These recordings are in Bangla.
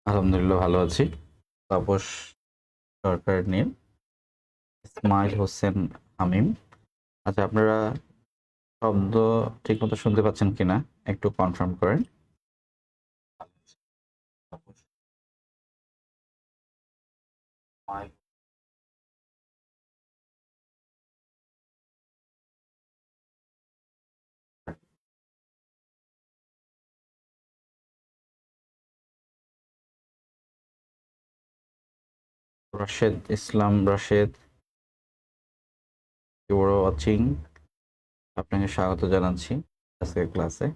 আলহামদুলিল্লাহ ভালো আছি। তাপস সরকার নিয়ে ইসমাইল হোসেন হামিম। আচ্ছা, আপনারা শব্দ ঠিকমতো শুনতে পাচ্ছেন কিনা একটু কনফার্ম করেন। রাশেদ ইসলাম, রাশেদ, ইউর ওয়াচিং, আপনাকে স্বাগত জানাচ্ছি আজকের ক্লাসে।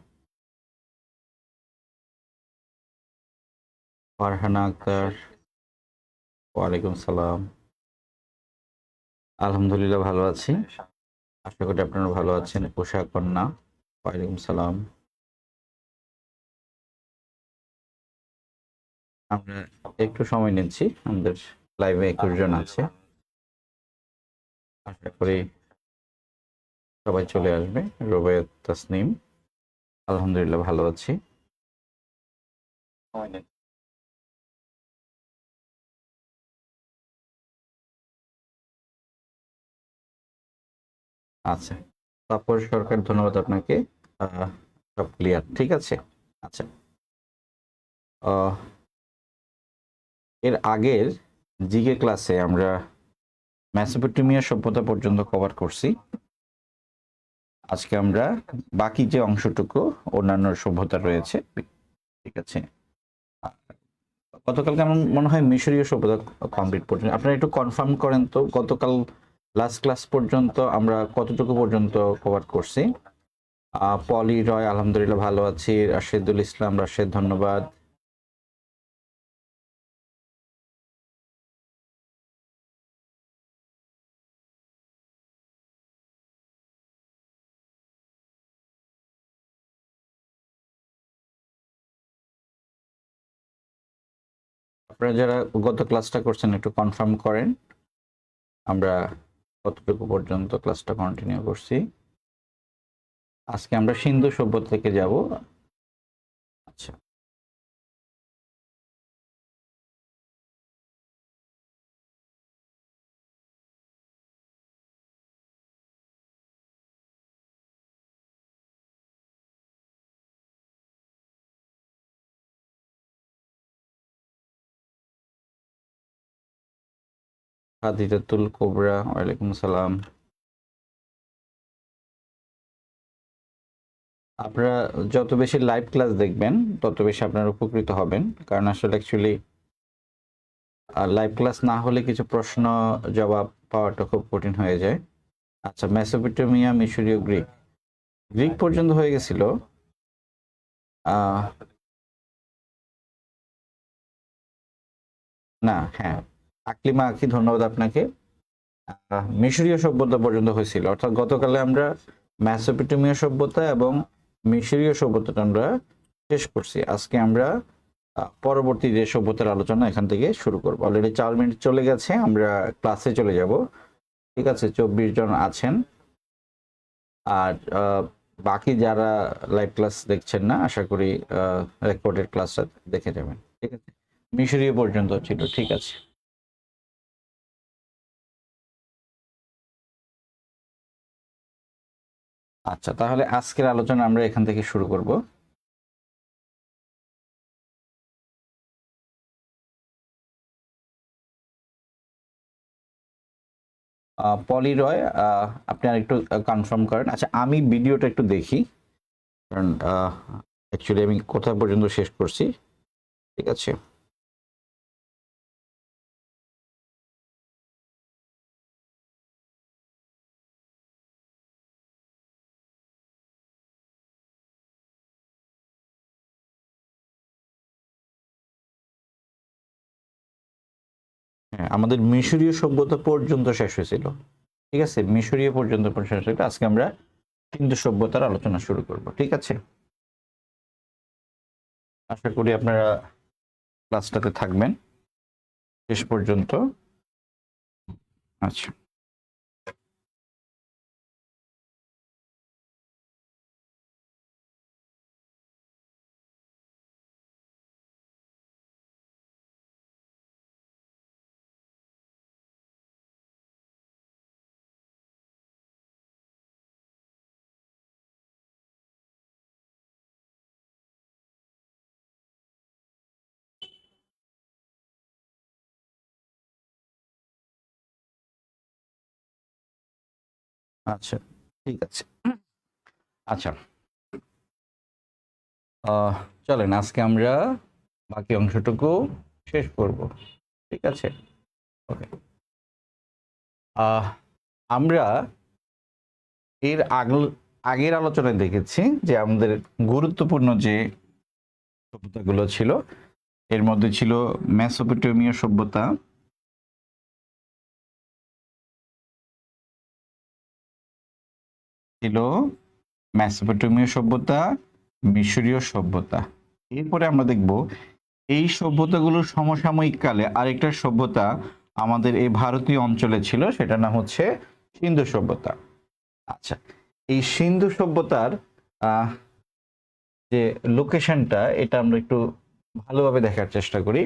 ফারহানা আক্তার, ওয়ালাইকুম সালাম। আলহামদুলিল্লাহ ভালো আছি, আশা করি আপনারা ভালো আছেন। উষা কন্যা, ওয়ালাইকুম সালাম। আমরা একটু সময় নিচ্ছি, আমাদের লাইভে 21 জন আছে, আশা করি সবাই চলে আসবে। রুবাইয়াত তাসনিম, আলহামদুলিল্লাহ ভালো আছি। আচ্ছা, তাপস সরকার, ধন্যবাদ আপনাকে। সব ক্লিয়ার, ঠিক আছে। আচ্ছা, আহ, এর আগের জিকে ক্লাসে আমরা মেসোপটেমিয়া সভ্যতা পর্যন্ত কভার করছি। আজকে আমরা বাকি যে অংশটুকু অন্যান্য সভ্যতা রয়েছে, ঠিক আছে। গতকালকে আমার মনে হয় মিশরীয় সভ্যতা কমপ্লিট পর্যন্ত, আপনারা একটু কনফার্ম করেন তো গতকাল লাস্ট ক্লাস পর্যন্ত আমরা কতটুকু পর্যন্ত কভার করছি। পলি রয়, আলহামদুলিল্লাহ ভালো আছি। রাশেদুল ইসলাম, রাশেদ, ধন্যবাদ। আপনারা যারা গত ক্লাসটা করছেন একটু কনফার্ম করেন আমরা কতটুকু পর্যন্ত ক্লাসটা কন্টিনিউ করছি। আজকে আমরা সিন্ধু সভ্যতা থেকে যাব। আচ্ছা, হাদিজাতুল কোবরা, ওয়ালাইকুম সালাম। আপনারা যত বেশি লাইভ ক্লাস দেখবেন তত বেশি আপনারা উপকৃত হবেন, কারণ আসলে অ্যাকচুয়ালি লাইভ ক্লাস না হলে কিছু প্রশ্ন জবাব পাওয়াটা খুব কঠিন হয়ে যায়। আচ্ছা, মেসোপটেমিয়া, মিশরীয়, গ্রিক, গ্রিক পর্যন্ত হয়ে গেছিল। না, হ্যাঁ, আকলিমা আখি, ধন্যবাদ আপনাকে। মিশরীয় সভ্যতা পর্যন্ত হয়েছিল, অর্থাৎ গতকালে আমরা মেসোপটেমিয়া সভ্যতা এবং মিশরীয় সভ্যতাটা আমরা শেষ করছি। আজকে আমরা পরবর্তী যে সভ্যতার আলোচনা এখান থেকে শুরু করব। অলরেডি 4 মিনিট চলে গেছে, আমরা ক্লাসে চলে যাব। ঠিক আছে, 24 জন আছেন। আর বাকি যারা লাইভ ক্লাস দেখছেন না, আশা করি রেকর্ডেড ক্লাসটা দেখে যাবেন। ঠিক আছে, মিশরীয় পর্যন্ত ছিল, ঠিক আছে। আচ্ছা, তাহলে আজকের আলোচনা আমরা এখান থেকে শুরু করব। পলি রয়, আপনি আর একটু কনফার্ম করেন। আচ্ছা, আমি ভিডিওটা একটু দেখি, কারণ অ্যাকচুয়ালি আমি কোথা পর্যন্ত শেষ করছি। ঠিক আছে, হ্যাঁ, আমাদের মিশরীয় সভ্যতা পর্যন্ত শেষ হয়েছিল। ঠিক আছে, মিশরীয় পর্যন্ত শেষ হয়েছিল। আজকে আমরা সিন্ধু সভ্যতার আলোচনা শুরু করব। ঠিক আছে, আশা করি আপনারা ক্লাসটাতে থাকবেন শেষ পর্যন্ত। আচ্ছা, আচ্ছা, ঠিক আছে। আচ্ছা, চলেন আজকে আমরা বাকি অংশটুকু শেষ করব। ঠিক আছে, ওকে। আমরা এর আগের আলোচনায় দেখেছি যে আমাদের গুরুত্বপূর্ণ যে সভ্যতাগুলো ছিল এর মধ্যে ছিল মেসোপটেমীয় সভ্যতা, ছিল মেসোপটেমীয় সভ্যতা, মিশরীয় সভ্যতা। এরপরে আমরা দেখব এই সভ্যতাগুলোর সমসাময়িক কালে আরেকটা সভ্যতা আমাদের এই ভারতীয় অঞ্চলে ছিল, সেটার নাম হচ্ছে সিন্ধু সভ্যতা। আচ্ছা, এই সিন্ধু সভ্যতার যে লোকেশনটা এটা আমরা একটু ভালোভাবে দেখার চেষ্টা করি।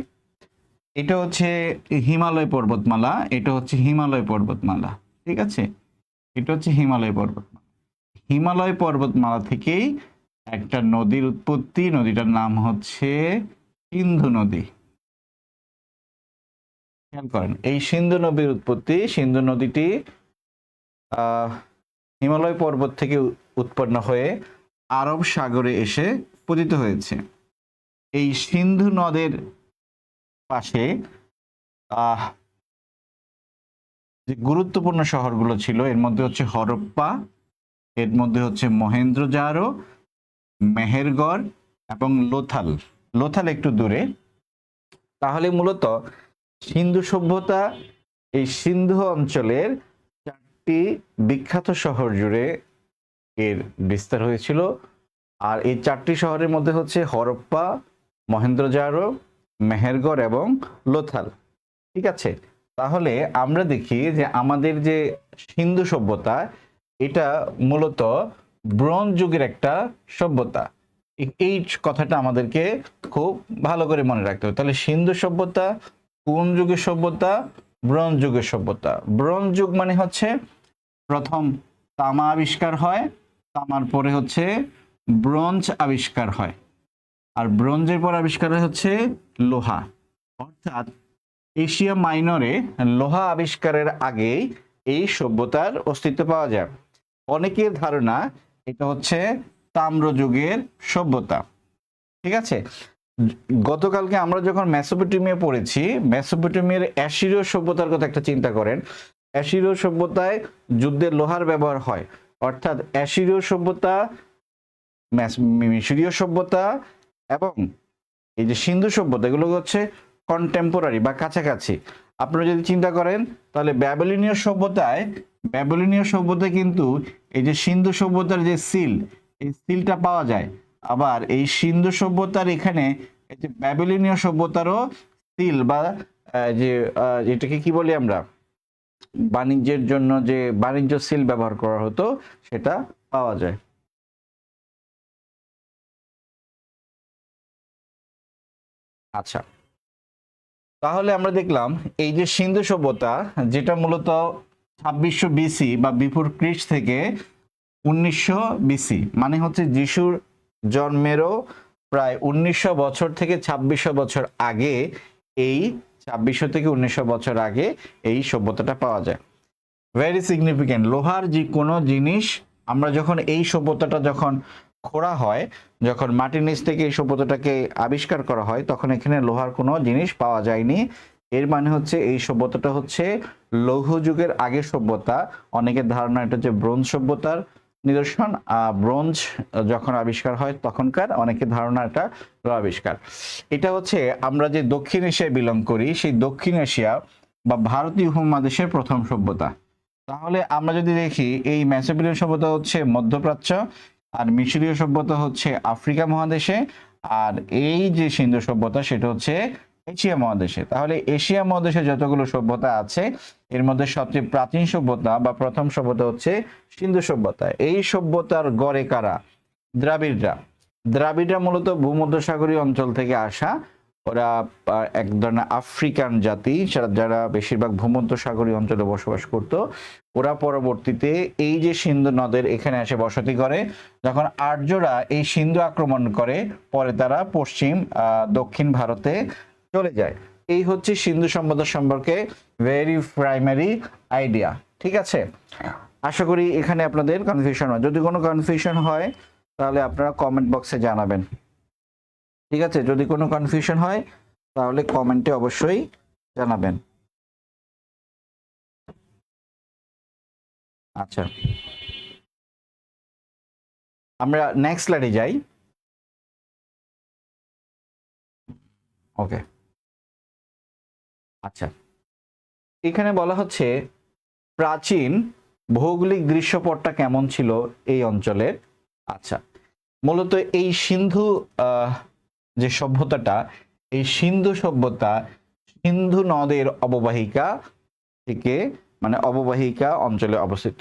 এটা হচ্ছে হিমালয় পর্বতমালা, এটা হচ্ছে হিমালয় পর্বতমালা। ঠিক আছে, এটা হচ্ছে হিমালয় পর্বতমালা। হিমালয় পর্বতমালা থেকেই একটা নদীর উৎপত্তি, নদীটার নাম হচ্ছে সিন্ধু নদী। খেয়াল করেন, এই সিন্ধু নদীর উৎপত্তি, সিন্ধু নদীটি হিমালয় পর্বত থেকে উৎপন্ন হয়ে আরব সাগরে এসে পতিত হয়েছে। এই সিন্ধু নদের পাশে যে গুরুত্বপূর্ণ শহরগুলো ছিল এর মধ্যে হচ্ছে হরপ্পা, এর মধ্যে হচ্ছে মহেন্দ্রজারো, মেহেরগড় এবং লোথাল। লোথাল একটু দূরে। তাহলে মূলত সিন্ধু সভ্যতা এই সিন্ধু অঞ্চলের 4টি বিখ্যাত শহর জুড়ে এর বিস্তার হয়েছিল। আর এই 4টি শহরের মধ্যে হচ্ছে হরপ্পা, মহেন্দ্রজারো, মেহেরগড় এবং লোথাল। ঠিক আছে, তাহলে আমরা দেখি যে আমাদের যে সিন্ধু সভ্যতা এটা মূলত ব্রোঞ্জ যুগের একটা সভ্যতা। এই কথাটা আমাদেরকে খুব ভালো করে মনে রাখতে হবে। তাহলে সিন্ধু সভ্যতা কোন যুগের সভ্যতা? ব্রোঞ্জ যুগের সভ্যতা। ব্রোঞ্জ যুগ মানে হচ্ছে প্রথম তামা আবিষ্কার হয়, তামার পরে হচ্ছে ব্রোঞ্জ আবিষ্কার হয়, আর ব্রোঞ্জের পর আবিষ্কার হচ্ছে লোহা। অর্থাৎ এশিয়া মাইনরে লোহা আবিষ্কারের আগেই এই সভ্যতার অস্তিত্ব পাওয়া যায়। অনেকের ধারণা এটা হচ্ছে তাম্র যুগের সভ্যতা। ঠিক আছে, গতকালকে আমরা যখন মেসোপটেমিয়া পড়েছি, মেসোপটেমিয়ার অ্যাসিরীয় সভ্যতার কথা একটা চিন্তা করেন। অ্যাসিরীয় সভ্যতায় যুদ্ধে লোহার ব্যবহার হয়, অর্থাৎ অ্যাসিরীয় সভ্যতা, মিশরীয় সভ্যতা এবং এই যে সিন্ধু সভ্যতা এগুলো হচ্ছে কন্টেম্পোরারি বা কাছাকাছি। আপনারা যদি চিন্তা করেন তাহলে ব্যাবিলনীয় সভ্যতায় কিন্তু এই যে সিন্ধু সভ্যতার যে সিল, এই সিলটা পাওয়া যায়। আবার এই সিন্ধু সভ্যতার এখানে এই যে ব্যাবিলনীয় সভ্যতারও সিল বা যে এটাকে কি বলি আমরা, বাণিজ্যের জন্য যে বাণিজ্য সিল ব্যবহার করা হতো সেটা পাওয়া যায়। আচ্ছা, তাহলে আমরা দেখলাম এই যে সিন্ধু সভ্যতা যেটা মূলত 2600 বিসি বা বিফোর ক্রিস্ট থেকে 1900 বিসি, মানে হচ্ছে যিশুর জন্মেরও প্রায় 1900 বছর থেকে 2600 বছর আগে, এই 2600 থেকে 1900 বছর আগে এই সভ্যতাটা পাওয়া যায়। Very significant. লোহার যে কোনো জিনিস আমরা যখন এই সভ্যতাটা যখন খোঁড়া হয়, যখন মাটির নিচ থেকে এই সভ্যতাটাকে আবিষ্কার করা হয়, তখন এখানে লোহার কোনো জিনিস পাওয়া যায়নি। এর মানে হচ্ছে এই সভ্যতাটা হচ্ছে লৌহ যুগের আগের সভ্যতা। অনেকের ধারণা এটা হচ্ছে ব্রোঞ্জ সভ্যতার নিদর্শন। ব্রোঞ্জ যখন আবিষ্কার হয় তখনকার অনেকের ধারণা এটা লোহা আবিষ্কার। এটা হচ্ছে আমরা যে দক্ষিণ এশিয়ায় বিলং করি সেই দক্ষিণ এশিয়া বা ভারতীয় উপমহাদেশের প্রথম সভ্যতা। তাহলে আমরা যদি দেখি এই মেসোপটেমিয় সভ্যতা হচ্ছে মধ্যপ্রাচ্য, আর মিশরীয় সভ্যতা হচ্ছে আফ্রিকা মহাদেশে, আর এই যে সিন্ধু সভ্যতা সেটা হচ্ছে এশিয়া মহাদেশে। তাহলে এশিয়া মহাদেশে যতগুলো সভ্যতা আছে এর মধ্যে সবচেয়ে প্রাচীন সভ্যতা বা প্রথম সভ্যতা হচ্ছে সিন্ধু সভ্যতা। এই সভ্যতার গড়ে কারা? দ্রাবিড়রা মূলত ভূমধ্যসাগরীয় অঞ্চল থেকে আসা। ওরা এক ধরনের আফ্রিকান জাতি, যারা বেশিরভাগ ভূমধ্যসাগরীয় অঞ্চলে বসবাস করত। ওরা পরবর্তীতে এই যে সিন্ধু নদের এখানে এসে বসতি করে। যখন আর্যরা এই সিন্ধু আক্রমণ করে পরে তারা দক্ষিণ ভারতে চলে যায়। এই হচ্ছে সিন্ধু সভ্যতা সম্পর্কে ভেরি প্রাইমারি আইডিয়া। ঠিক আছে, আশা করি এখানে আপনাদের কনফিউশন হয়। যদি কোনো কনফিউশন হয় তাহলে আপনারা কমেন্ট বক্সে জানাবেন। ঠিক আছে, যদি কোনো কনফিউশন হয় তাহলে কমেন্টে অবশ্যই জানাবেন। আচ্ছা, আমরা নেক্সট স্লাইডে যাই। ওকে, আচ্ছা, এখানে বলা হচ্ছে প্রাচীন ভৌগোলিক দৃশ্যপটটা কেমন ছিল এই অঞ্চলের। আচ্ছা, মূলত এই সিন্ধু যে সভ্যতাটা, এই সিন্ধু সভ্যতা সিন্ধু নদের অববাহিকা থেকে, মানে অববাহিকা অঞ্চলে অবস্থিত।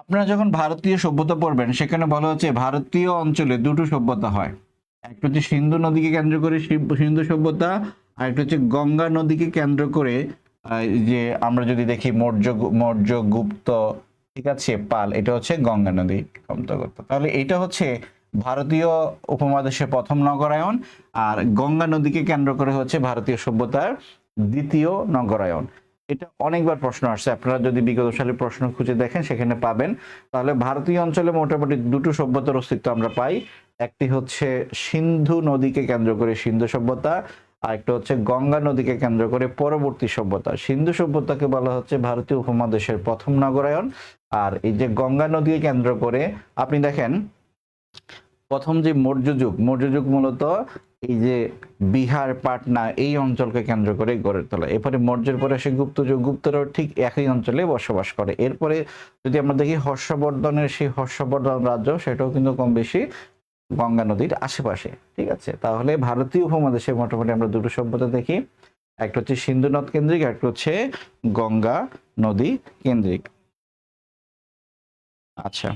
আপনারা যখন ভারতীয় সভ্যতা পড়বেন সেখানে বলা হচ্ছে ভারতীয় অঞ্চলে দুটো সভ্যতা হয়। একটা হচ্ছে সিন্ধু নদীকে কেন্দ্র করে সিন্ধু সভ্যতা, আর একটা হচ্ছে গঙ্গা নদীকে কেন্দ্র করে যে আমরা যদি দেখি মৌর্য গুপ্ত, ঠিক আছে, পাল, এটা হচ্ছে গঙ্গা নদী অন্তর্গত। তাহলে এটা হচ্ছে ভারতীয় উপমহাদেশের প্রথম নগরায়ন, আর গঙ্গা নদীকে কেন্দ্র করে হচ্ছে ভারতীয় সভ্যতার দ্বিতীয় নগরায়ন। এটা অনেকবার প্রশ্ন আসছে, আপনারা যদি বিগত সালের প্রশ্ন খুঁজে দেখেন সেখানে পাবেন। তাহলে ভারতীয় অঞ্চলে মোটামুটি দুটো সভ্যতার অস্তিত্ব আমরা পাই। একটি হচ্ছে সিন্ধু নদীকে কেন্দ্র করে সিন্ধু সভ্যতা, আর একটা হচ্ছে গঙ্গা নদীকে কেন্দ্র করে পরবর্তী সভ্যতা। সিন্ধু সভ্যতাকে বলা হচ্ছে ভারতীয় উপমহাদেশের প্রথম নগরায়ন, আর এই যে গঙ্গা নদীকে কেন্দ্র করে আপনি দেখেন প্রথম যে মৌর্য যুগ মূলত এই যে বিহার, পাটনা এই অঞ্চলকে কেন্দ্র করে গড়ে তোলা। এরপরে মৌর্যের পরে আসে গুপ্ত যুগ, গুপ্তরাও ঠিক একই অঞ্চলে বসবাস করে। এরপরে যদি আমরা দেখি হর্ষবর্ধনের সেই হর্ষবর্ধন রাজ্য, সেটাও কিন্তু কম বেশি গঙ্গা নদীর আশেপাশে। ঠিক আছে, তাহলে ভারতীয় উপমহাদেশে মোটামুটি আমরা দুটো সভ্যতা দেখি, একটা হচ্ছে সিন্ধু নদ কেন্দ্রিক, একটা হচ্ছে গঙ্গা নদী কেন্দ্রিক। আচ্ছা,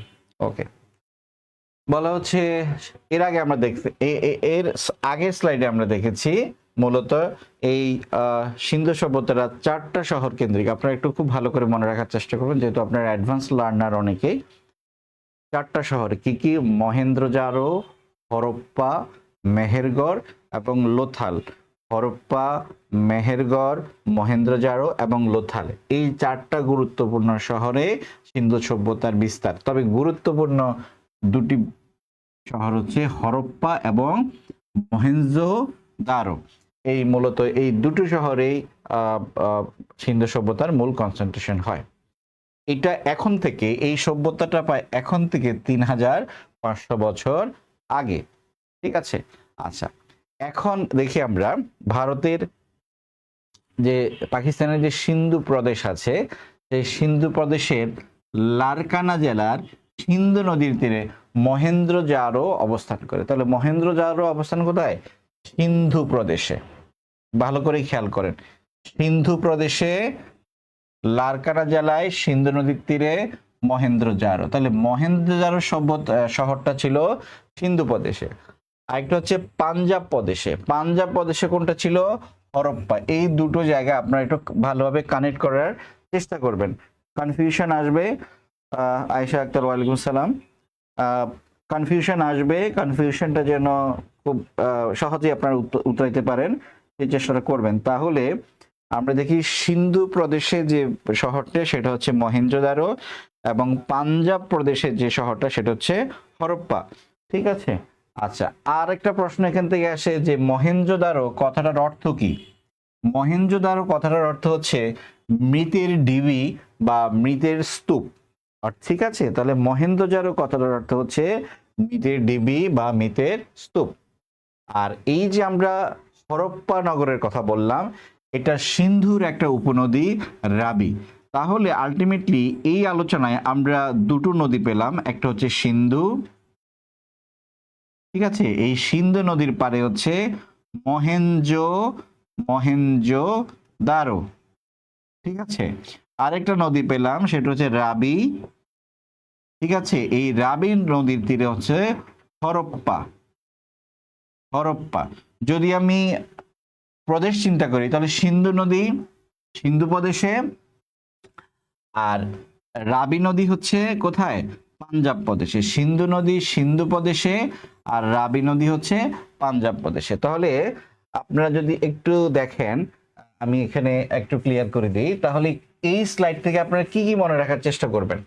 ওকে, বলা হচ্ছে এর আগে আমরা দেখছি, এর আগের স্লাইডে আমরা দেখেছি মূলত এই সিন্ধু সভ্যতারা 4টা শহর কেন্দ্রিক। আপনারা একটু খুব ভালো করে মনে রাখার চেষ্টা করবেন, যেহেতু আপনারা অ্যাডভান্স লার্নার অনেকেই। 4টা শহর কি কি? মহেন্দ্রজারো, হরপ্পা, মেহেরগড় এবং লোথাল। হরপ্পা, মেহেরগড়, মহেন্দ্রজারো এবং লোথাল, এই 4টা গুরুত্বপূর্ণ শহরে সিন্ধু সভ্যতার বিস্তার। তবে গুরুত্বপূর্ণ দুটি শহর হচ্ছে হরপ্পা এবং মহেঞ্জোদারো। এই মূলত এই দুটো শহরেই সিন্ধু সভ্যতার মূল কনসেন্ট্রেশন হয়। এটা এখন থেকে, এই সভ্যতাটা পায় এখন থেকে 3500 বছর আগে। ঠিক আছে, আচ্ছা, এখন দেখি আমরা ভারতের যে পাকিস্তানের যে সিন্ধু প্রদেশ আছে, সেই সিন্ধু প্রদেশের লারকানা জেলার সিন্ধু নদীর তীরে মহেন্দ্রজারো অবস্থান করে। তাহলে মহেন্দ্রজারো অবস্থান কোথায়? সিন্ধু প্রদেশে। ভালো করে খেয়াল করেন, সিন্ধু প্রদেশে লারকানা জেলায় সিন্ধু নদীর তীরে মহেন্দ্রজারো। তাহলে মহেন্দ্রজারো শহরটা ছিল সিন্ধু প্রদেশে। আরেকটা হচ্ছে পাঞ্জাব প্রদেশে। পাঞ্জাব প্রদেশে কোনটা ছিল? হরপ্পা। এই দুটো জায়গা আপনারা একটু ভালোভাবে কানেক্ট করার চেষ্টা করবেন, কনফিউশন আসবে। আয়েশা আক্তার, ওয়ালাইকুম সালাম। কনফিউশন আসবে, কনফিউশনটা যেন খুব সহজেই আপনারা উতরাইতে পারেন সেই চেষ্টাটা করবেন। তাহলে আমরা দেখি সিন্ধু প্রদেশে যে শহরটা সেটা হচ্ছে মহেঞ্জোদারো, এবং পাঞ্জাব প্রদেশের যে শহরটা সেটা হচ্ছে হরপ্পা। ঠিক আছে, আচ্ছা, আর একটা প্রশ্ন এখান থেকে আসে যে মহেঞ্জোদারো কথাটার অর্থ কি? মহেঞ্জোদারো কথাটার অর্থ হচ্ছে মৃতের ঢিবি বা মৃতের স্তূপ। ঠিক আছে, তাহলে মহেঞ্জোদারো কথাটার অর্থ হচ্ছে মৃতের ঢিবি বা মৃতের স্তূপ। আর এই যে আমরা হরপ্পা নগরের কথা বললাম, এটা সিন্ধুর একটা উপনদী রাবি। তাহলে আলটিমেটলি এই আলোচনায় আমরা দুটো নদী পেলাম, একটা হচ্ছে সিন্ধু, ঠিক আছে, এই সিন্ধু নদীর পারে হচ্ছে মহেঞ্জোদারো। ঠিক আছে, আরেকটা নদী পেলাম সেটা হচ্ছে রাবি। ঠিক আছে, এই রাবি নদীর তীরে হচ্ছে হরপ্পা। যদি আমি প্রদেশ চিন্তা করি তাহলে সিন্ধু নদী সিন্ধু প্রদেশে, আর রাবি নদী হচ্ছে কোথায়? পাঞ্জাব প্রদেশে। সিন্ধু নদী সিন্ধু প্রদেশে, আর রাবি নদী হচ্ছে পাঞ্জাব প্রদেশে। তাহলে আপনারা যদি একটু দেখেন, আমি এখানে একটু ক্লিয়ার করে দিই, তাহলে এই স্লাইড থেকে আপনারা কি কি মনে রাখার চেষ্টা করবেন?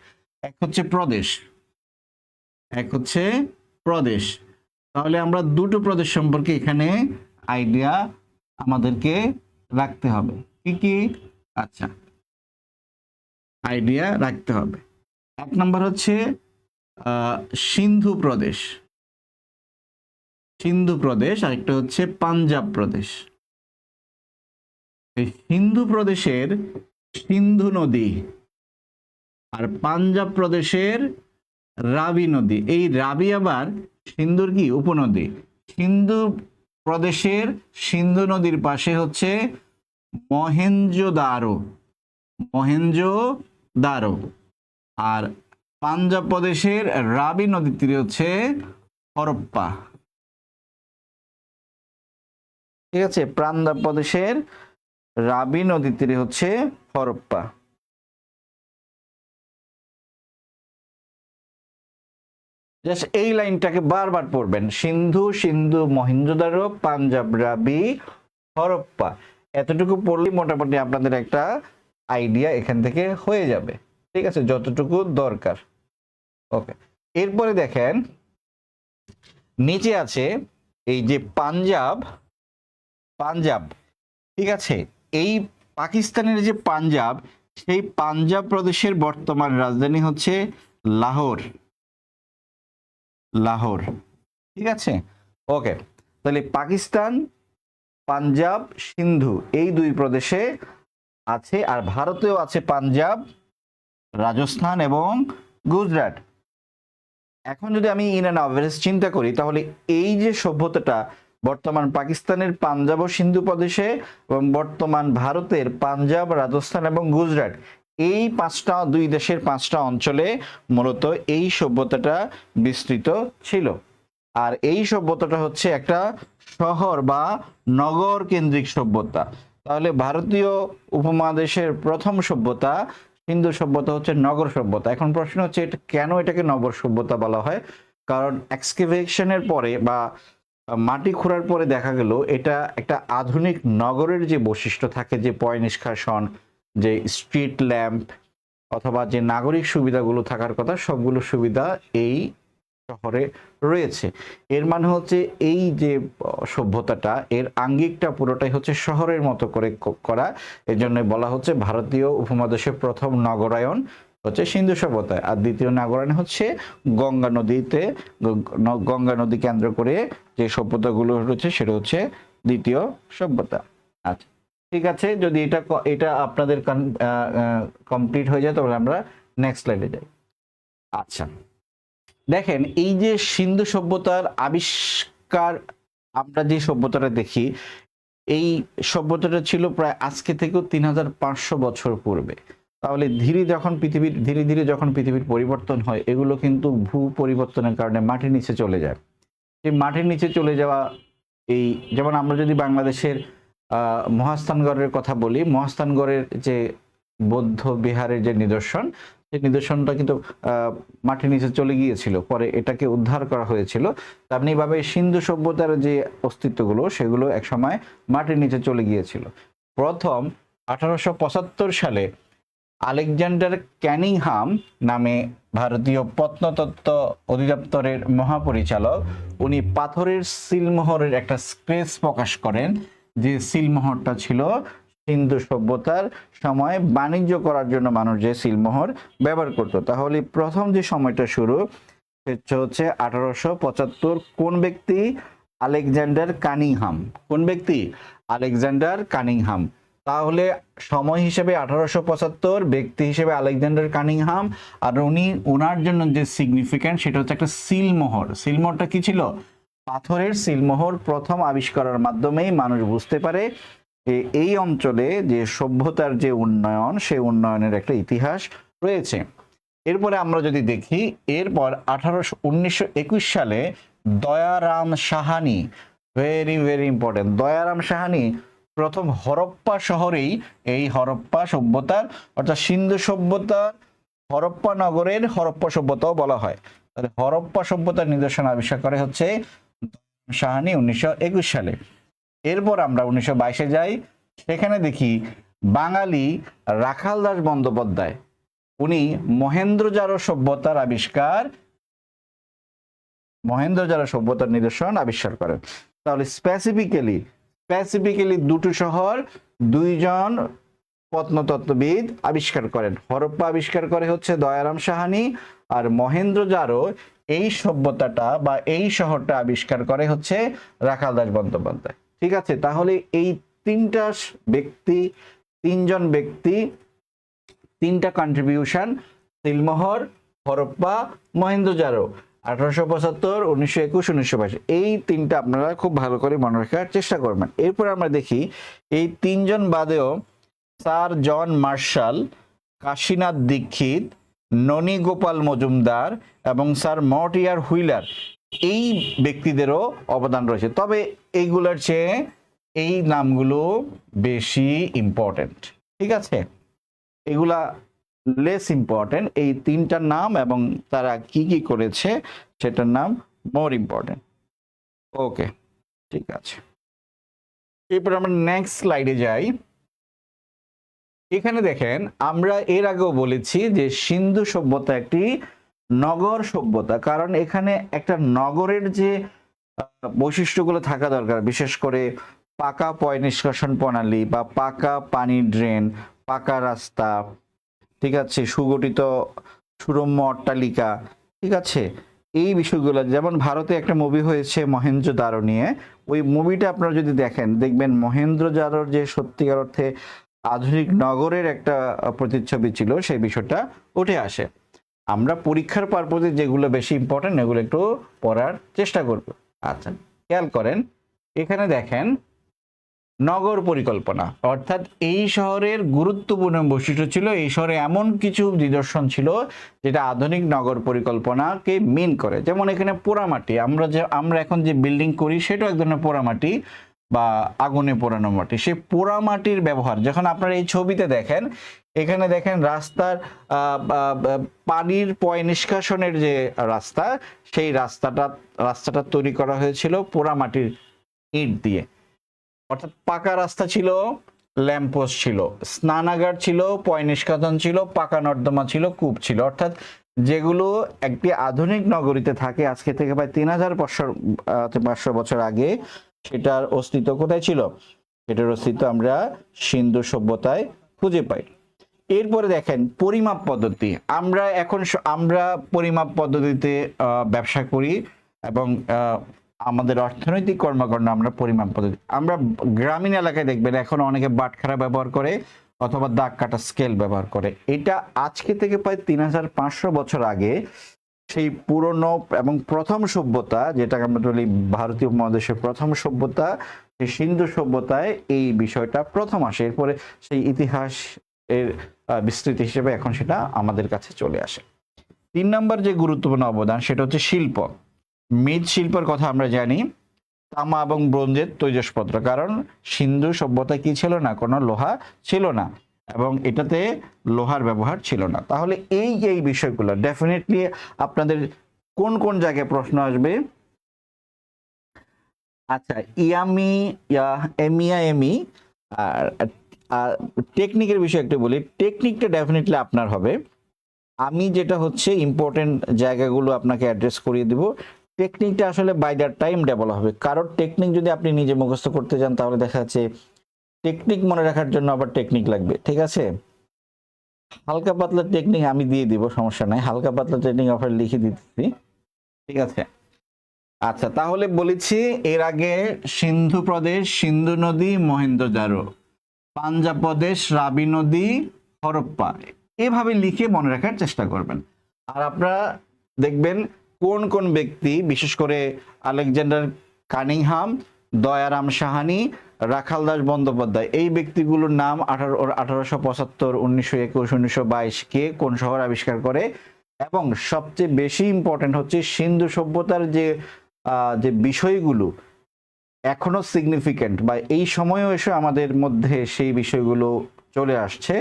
এক হচ্ছে প্রদেশ, এক হচ্ছে প্রদেশ। তাহলে আমরা দুটো প্রদেশ সম্পর্কে এখানে আইডিয়া আমাদেরকে রাখতে হবে। কি কি? আচ্ছা, আইডিয়া রাখতে হবে। এক নম্বর হচ্ছে সিন্ধু প্রদেশ, সিন্ধু প্রদেশ, আরেকটা হচ্ছে পাঞ্জাব প্রদেশ। এই সিন্ধু প্রদেশের সিন্ধু নদী আর পাঞ্জাব প্রদেশের রাবি নদী। এই রাবি আবার সিন্ধুর কি উপনদী। সিন্ধু প্রদেশের সিন্ধু নদীর পাশে হচ্ছে মহেঞ্জোদারো, মহেঞ্জোদারো। আর পাঞ্জাব প্রদেশের রাবি নদীর তীরে হচ্ছে হরপ্পা। ঠিক আছে, পাঞ্জাব প্রদেশের রাবি নদীর তীরে হচ্ছে হরপ্পা। জাস্ট এই লাইনটাকে বারবার পড়বেন, সিন্ধু, সিন্ধু, মহেঞ্জোদারো, পাঞ্জাব, রাবি, হরপ্পা। এতটুকু পড়লে মোটামুটি আপনাদের একটা আইডিয়া এখান থেকে হয়ে যাবে। ঠিক আছে, যতটুকু দরকার। ওকে, এরপরে দেখেন নিচে আছে এই যে পাঞ্জাব, পাঞ্জাব। ঠিক আছে, এই পাকিস্তানের যে পাঞ্জাব, সেই পাঞ্জাব প্রদেশের বর্তমান রাজধানী হচ্ছে লাহোর, লাহোর। ঠিক আছে, ওকে। তাহলে পাকিস্তান, পাঞ্জাব, সিন্ধু এই দুই প্রদেশে আছে। আর ভারতেও আছে পাঞ্জাব, রাজস্থান এবং গুজরাট। এখন যদি আমি ইন অ্যান্ড অ্যাভারেজ চিন্তা করি, তাহলে এই যে সভ্যতাটা বর্তমান পাকিস্তানের পাঞ্জাব ও সিন্ধু প্রদেশে এবং বর্তমান ভারতের পাঞ্জাব, রাজস্থান এবং গুজরাট, এই পাঁচটা, দুই দেশের পাঁচটা অঞ্চলে মূলত এই সভ্যতাটা বিস্তৃত ছিল। আর এই সভ্যতাটা হচ্ছে একটা শহর বা নগর কেন্দ্রিক সভ্যতা। তাহলে ভারতীয় উপমহাদেশের প্রথম সভ্যতা সিন্ধু সভ্যতা হচ্ছে নগর সভ্যতা। এখন প্রশ্ন হচ্ছে এটা কেন এটাকে নগর সভ্যতা বলা হয়? কারণ এক্সকেভেশনের পরে বা মাটি খোঁড়ার পরে দেখা গেল এটা একটা আধুনিক নগরের যে বৈশিষ্ট্য থাকে, যে পয় নিষ্কাশন, যে স্ট্রিট ল্যাম্প অথবা যে নাগরিক সুবিধাগুলো থাকার কথা, সবগুলো সুবিধা এই শহরে রয়েছে। এর মানে হচ্ছে এই যে সভ্যতাটা, এর আঙ্গিকটা পুরোটাই হচ্ছে শহরের মতো করে করা। এই জন্য বলা হচ্ছে ভারতীয় উপমহাদেশের প্রথম নগরায়ন হচ্ছে সিন্ধু সভ্যতা, আর দ্বিতীয় নগরায়ন হচ্ছে গঙ্গা নদীতে, গঙ্গা নদী কেন্দ্র করে যে সভ্যতাগুলো রয়েছে সেটা হচ্ছে দ্বিতীয় সভ্যতা। আচ্ছা, ঠিক আছে, যদি এটা আপনাদের কমপ্লিট হয়ে যায় তাহলে আমরা নেক্সট স্লাইডে যাই। আচ্ছা, দেখেন এই যে সিন্ধু সভ্যতার আবিষ্কার, আমরা যে সভ্যতাটা দেখি, এই সভ্যতাটা ছিল প্রায় আজকে থেকেও 3500 বছর পূর্বে। তাহলে ধীরে ধীরে যখন পৃথিবীর পরিবর্তন হয়, এগুলো কিন্তু ভূ পরিবর্তনের কারণে মাটির নিচে চলে যায়। এই মাটির নিচে চলে যাওয়া, এই যেমন আমরা যদি বাংলাদেশের মহাস্থানগড়ের কথা বলি, মহাস্থানগড়ের যে বৌদ্ধ বিহারের যে নিদর্শন, সেই নিদর্শনটা কিন্তু মাটির নিচে চলে গিয়েছিল, পরে এটাকে উদ্ধার করা হয়েছিল। তেমনিভাবে সিন্ধু সভ্যতার যে অস্তিত্বগুলো সেগুলো একসময় মাটির নিচে চলে গিয়েছিল। প্রথম 1875 সালে আলেকজান্ডার ক্যানিংহাম নামে ভারতীয় প্রত্নতত্ত্ব অধিদপ্তরের মহাপরিচালক, উনি পাথরের সিলমোহরের একটা স্কেচ প্রকাশ করেন, যে সিলমোহরটা ছিল সিন্ধু সভ্যতার সময় বাণিজ্য করার জন্য মানুষ যে সিলমোহর ব্যবহার করত। তাহলে প্রথম যে সময়টা শুরু হচ্ছে 1875। কোন ব্যক্তি? Alexander Cunningham. কোন ব্যক্তি? Alexander Cunningham. তাহলে সময় হিসেবে 1875, ব্যক্তি হিসেবে আলেকজান্ডার কানিংহাম। আর ওনার জন্য যে সিগনিফিক্যান্ট সেটা হচ্ছে একটা সিলমোহর। সিলমোহরটা কি ছিল? পাথরের সিলমোহর প্রথম আবিষ্কারের মাধ্যমেই মানুষ বুঝতে পারে এই অঞ্চলে যে সভ্যতার যে উন্নয়ন, সেই উন্নয়নের একটা ইতিহাস রয়েছে। এরপরে আমরা যদি দেখি, এরপর 1921 সালে Dayaram Sahani, very very important, Dayaram Sahani প্রথম হরপ্পা শহরেই, এই হরপ্পা সভ্যতার অর্থাৎ সিন্ধু সভ্যতার হরপ্পা নগরের হরপ্পা সভ্যতাও বলা হয়। তাহলে হরপ্পা সভ্যতার নিদর্শন আবিষ্কার করে হচ্ছে সাহানি 1921 সালে। এরপর আমরা 1922-এ যাই, সেখানে দেখি বাঙালি রাখালদাস বন্দ্যোপাধ্যায় উনি মহেন্দ্রজারো সভ্যতার নিদর্শন আবিষ্কার করেন। তাহলে স্পেসিফিক্যালি দুটো শহর দুইজন প্রত্নতত্ত্ববিদ আবিষ্কার করেন। হরপ্পা আবিষ্কার করে হচ্ছে দয়ারাম সাহানি, আর মহেন্দ্রজারো এই সভ্যতাটা বা এই শহরটা আবিষ্কার করে হচ্ছে রাখালদাস বন্দ্যোপাধ্যায়। ঠিক আছে, তাহলে এই তিনজন ব্যক্তি তিনটা কন্ট্রিবিউশন, সিলমোহর, হরপ্পা, মহেন্দ্রজারো, 1875, 1921, 1922, এই তিনটা আপনারা খুব ভালো করে মনে রাখার চেষ্টা করবেন। এরপর আমরা দেখি এই তিনজন বাদেও স্যার জন মার্শাল, কাশীনাথ দীক্ষিত, ননী গোপাল মজুমদার এবং স্যার মর্টিয়ার হুইলার, এই ব্যক্তিদেরও অবদান রয়েছে। তবে এইগুলোর চেয়ে এই নামগুলো বেশি ইম্পর্টেন্ট। ঠিক আছে, এগুলা লেস ইম্পর্টেন্ট। এই তিনটার নাম এবং তারা কি কি করেছে সেটার নাম মোর ইম্পর্টেন্ট। ওকে, ঠিক আছে। এরপর আমরা নেক্সট স্লাইডে যাই। এখানে দেখেন, আমরা এর আগেও বলেছি যে সিন্ধু সভ্যতা একটি নগর সভ্যতা, কারণ এখানে একটা নগরের যে বৈশিষ্ট্যগুলো থাকা দরকার, বিশেষ করে পাকা পয় নিষ্কাশন প্রণালী বা পাকা পানি ড্রেন, পাকা রাস্তা, ঠিক আছে, সুগঠিত সুরম্য অট্টালিকা, ঠিক আছে, এই বিষয়গুলো। যেমন ভারতে একটা মুভি হয়েছে মহেঞ্জোদারো নিয়ে, ওই মুভিটা আপনারা যদি দেখেন দেখবেন মহেন্দ্রজারোর যে সত্যিকার অর্থে আধুনিক নগরের একটা প্রতিচ্ছবি ছিল সেই বিষয়টা উঠে আসে। আমরা পরীক্ষার পারপোজে যেগুলো বেশি ইম্পর্টেন্ট এগুলো একটু পড়ার চেষ্টা করব। আচ্ছা, খেয়াল করেন, এখানে দেখেন নগর পরিকল্পনা, অর্থাৎ এই শহরের গুরুত্বপূর্ণ বৈশিষ্ট্য ছিল, এই শহরে এমন কিছু নিদর্শন ছিল যেটা আধুনিক নগর পরিকল্পনাকে মিন করে। যেমন এখানে পোড়ামাটি, আমরা এখন যে বিল্ডিং করি সেটাও এক ধরনের পোড়ামাটি বা আগুনে পোড়ানো মাটি। সেই পোড়ামাটির ব্যবহার যখন আপনারা এই ছবিতে দেখেন, এখানে দেখেন রাস্তার পানির পয় নিষ্কাশনের যে রাস্তা, সেই রাস্তাটা তৈরি করা হয়েছিল পোড়ামাটির ইট দিয়ে। অর্থাৎ পাকা রাস্তা ছিল, ল্যাম্পপোস্ট ছিল, স্নানাগার ছিল, পয় নিষ্কাশন ছিল, পাকা নর্দমা ছিল, কূপ ছিল। অর্থাৎ যেগুলো একটি আধুনিক নগরীতে থাকে আজকে থেকে প্রায় 3500 বছর আগে, সেটার অস্তিত্ব কোথায় ছিল? সেটার অস্তিত্ব আমরা সিন্ধু সভ্যতায় খুঁজে পাই। এরপরে দেখেন পরিমাপ পদ্ধতি। আমরা পরিমাপ পদ্ধতিতে ব্যবসা করি এবং আমাদের অর্থনৈতিক কর্মকাণ্ড আমরা পরিমাপ পদ্ধতি, আমরা গ্রামীণ এলাকায় দেখবেন এখন অনেকে বাটখারা ব্যবহার করে অথবা দাগ কাটা স্কেল ব্যবহার করে। এটা আজকে থেকে প্রায় 3500 বছর আগে সেই পুরনো এবং প্রথম সভ্যতা, যেটাকে আমরা বলি ভারতীয় উপমহাদেশের প্রথম সভ্যতা, সেই সিন্ধু সভ্যতায় এই বিষয়টা প্রথম আসে। এরপরে সেই ইতিহাস এর বিস্তৃতি হিসেবে এখন সেটা আমাদের কাছে চলে আসে। 3 নম্বর যে গুরুত্বপূর্ণ অবদান সেটা হচ্ছে শিল্প। মৃৎশিল্পের কথা আমরা জানি, তামা এবং ব্রোঞ্জের তৈজসপত্র, কারণ সিন্ধু সভ্যতায় কি ছিল না, কোনো লোহা ছিল না এবং এটাতে লোহার ব্যবহার ছিল না। তাহলে এই বিষয়গুলো ডেফিনেটলি আপনাদের কোন কোন জায়গায় প্রশ্ন আসবে। আচ্ছা, এমি আর টেকনিকের বিষয়ে একটু বলি। টেকনিকটা ডেফিনেটলি আপনার হবে। আমি যেটা হচ্ছে ইম্পর্টেন্ট জায়গাগুলো আপনাকে অ্যাড্রেস করিয়ে দিব। টেকনিকটা আসলে বাই দ্য টাইম ডেভেলপ হবে, কারণ টেকনিক যদি আপনি নিজে মুখস্থ করতে যান তাহলে দেখা যাচ্ছে টেকনিক মনে রাখার জন্য আবার টেকনিক লাগবে। ঠিক আছে, হালকা পাতলা টেকনিক আমি দিয়ে দিব, সমস্যা নাই, হালকা পাতলা টেকনিক আপনার লিখে দিতেছি। ঠিক আছে, আচ্ছা, তাহলে বলেছি এর আগে সিন্ধু প্রদেশ, সিন্ধু নদী, মহেন্দ্রজারো, পাঞ্জাব প্রদেশ, রাবি নদী, হরপ্পা, এভাবে লিখে মনে রাখার চেষ্টা করবেন। আর আপনারা দেখবেন কোন কোন ব্যক্তি, বিশেষ করে আলেকজান্ডার কানিংহাম, দয়ারাম সাহানি, রাখালদাস বন্দ্যোপাধ্যায়, এই ব্যক্তিগুলোর নাম 1875, 1921, 1922 কে কোন শহর আবিষ্কার করে, এবং সবচেয়ে বেশি ইম্পর্টেন্ট হচ্ছে সিন্ধু সভ্যতার যে বিষয়গুলো এখনো সিগনিফিক্যান্ট বা এই সময়েও এসে আমাদের মধ্যে সেই বিষয়গুলো চলে আসছে,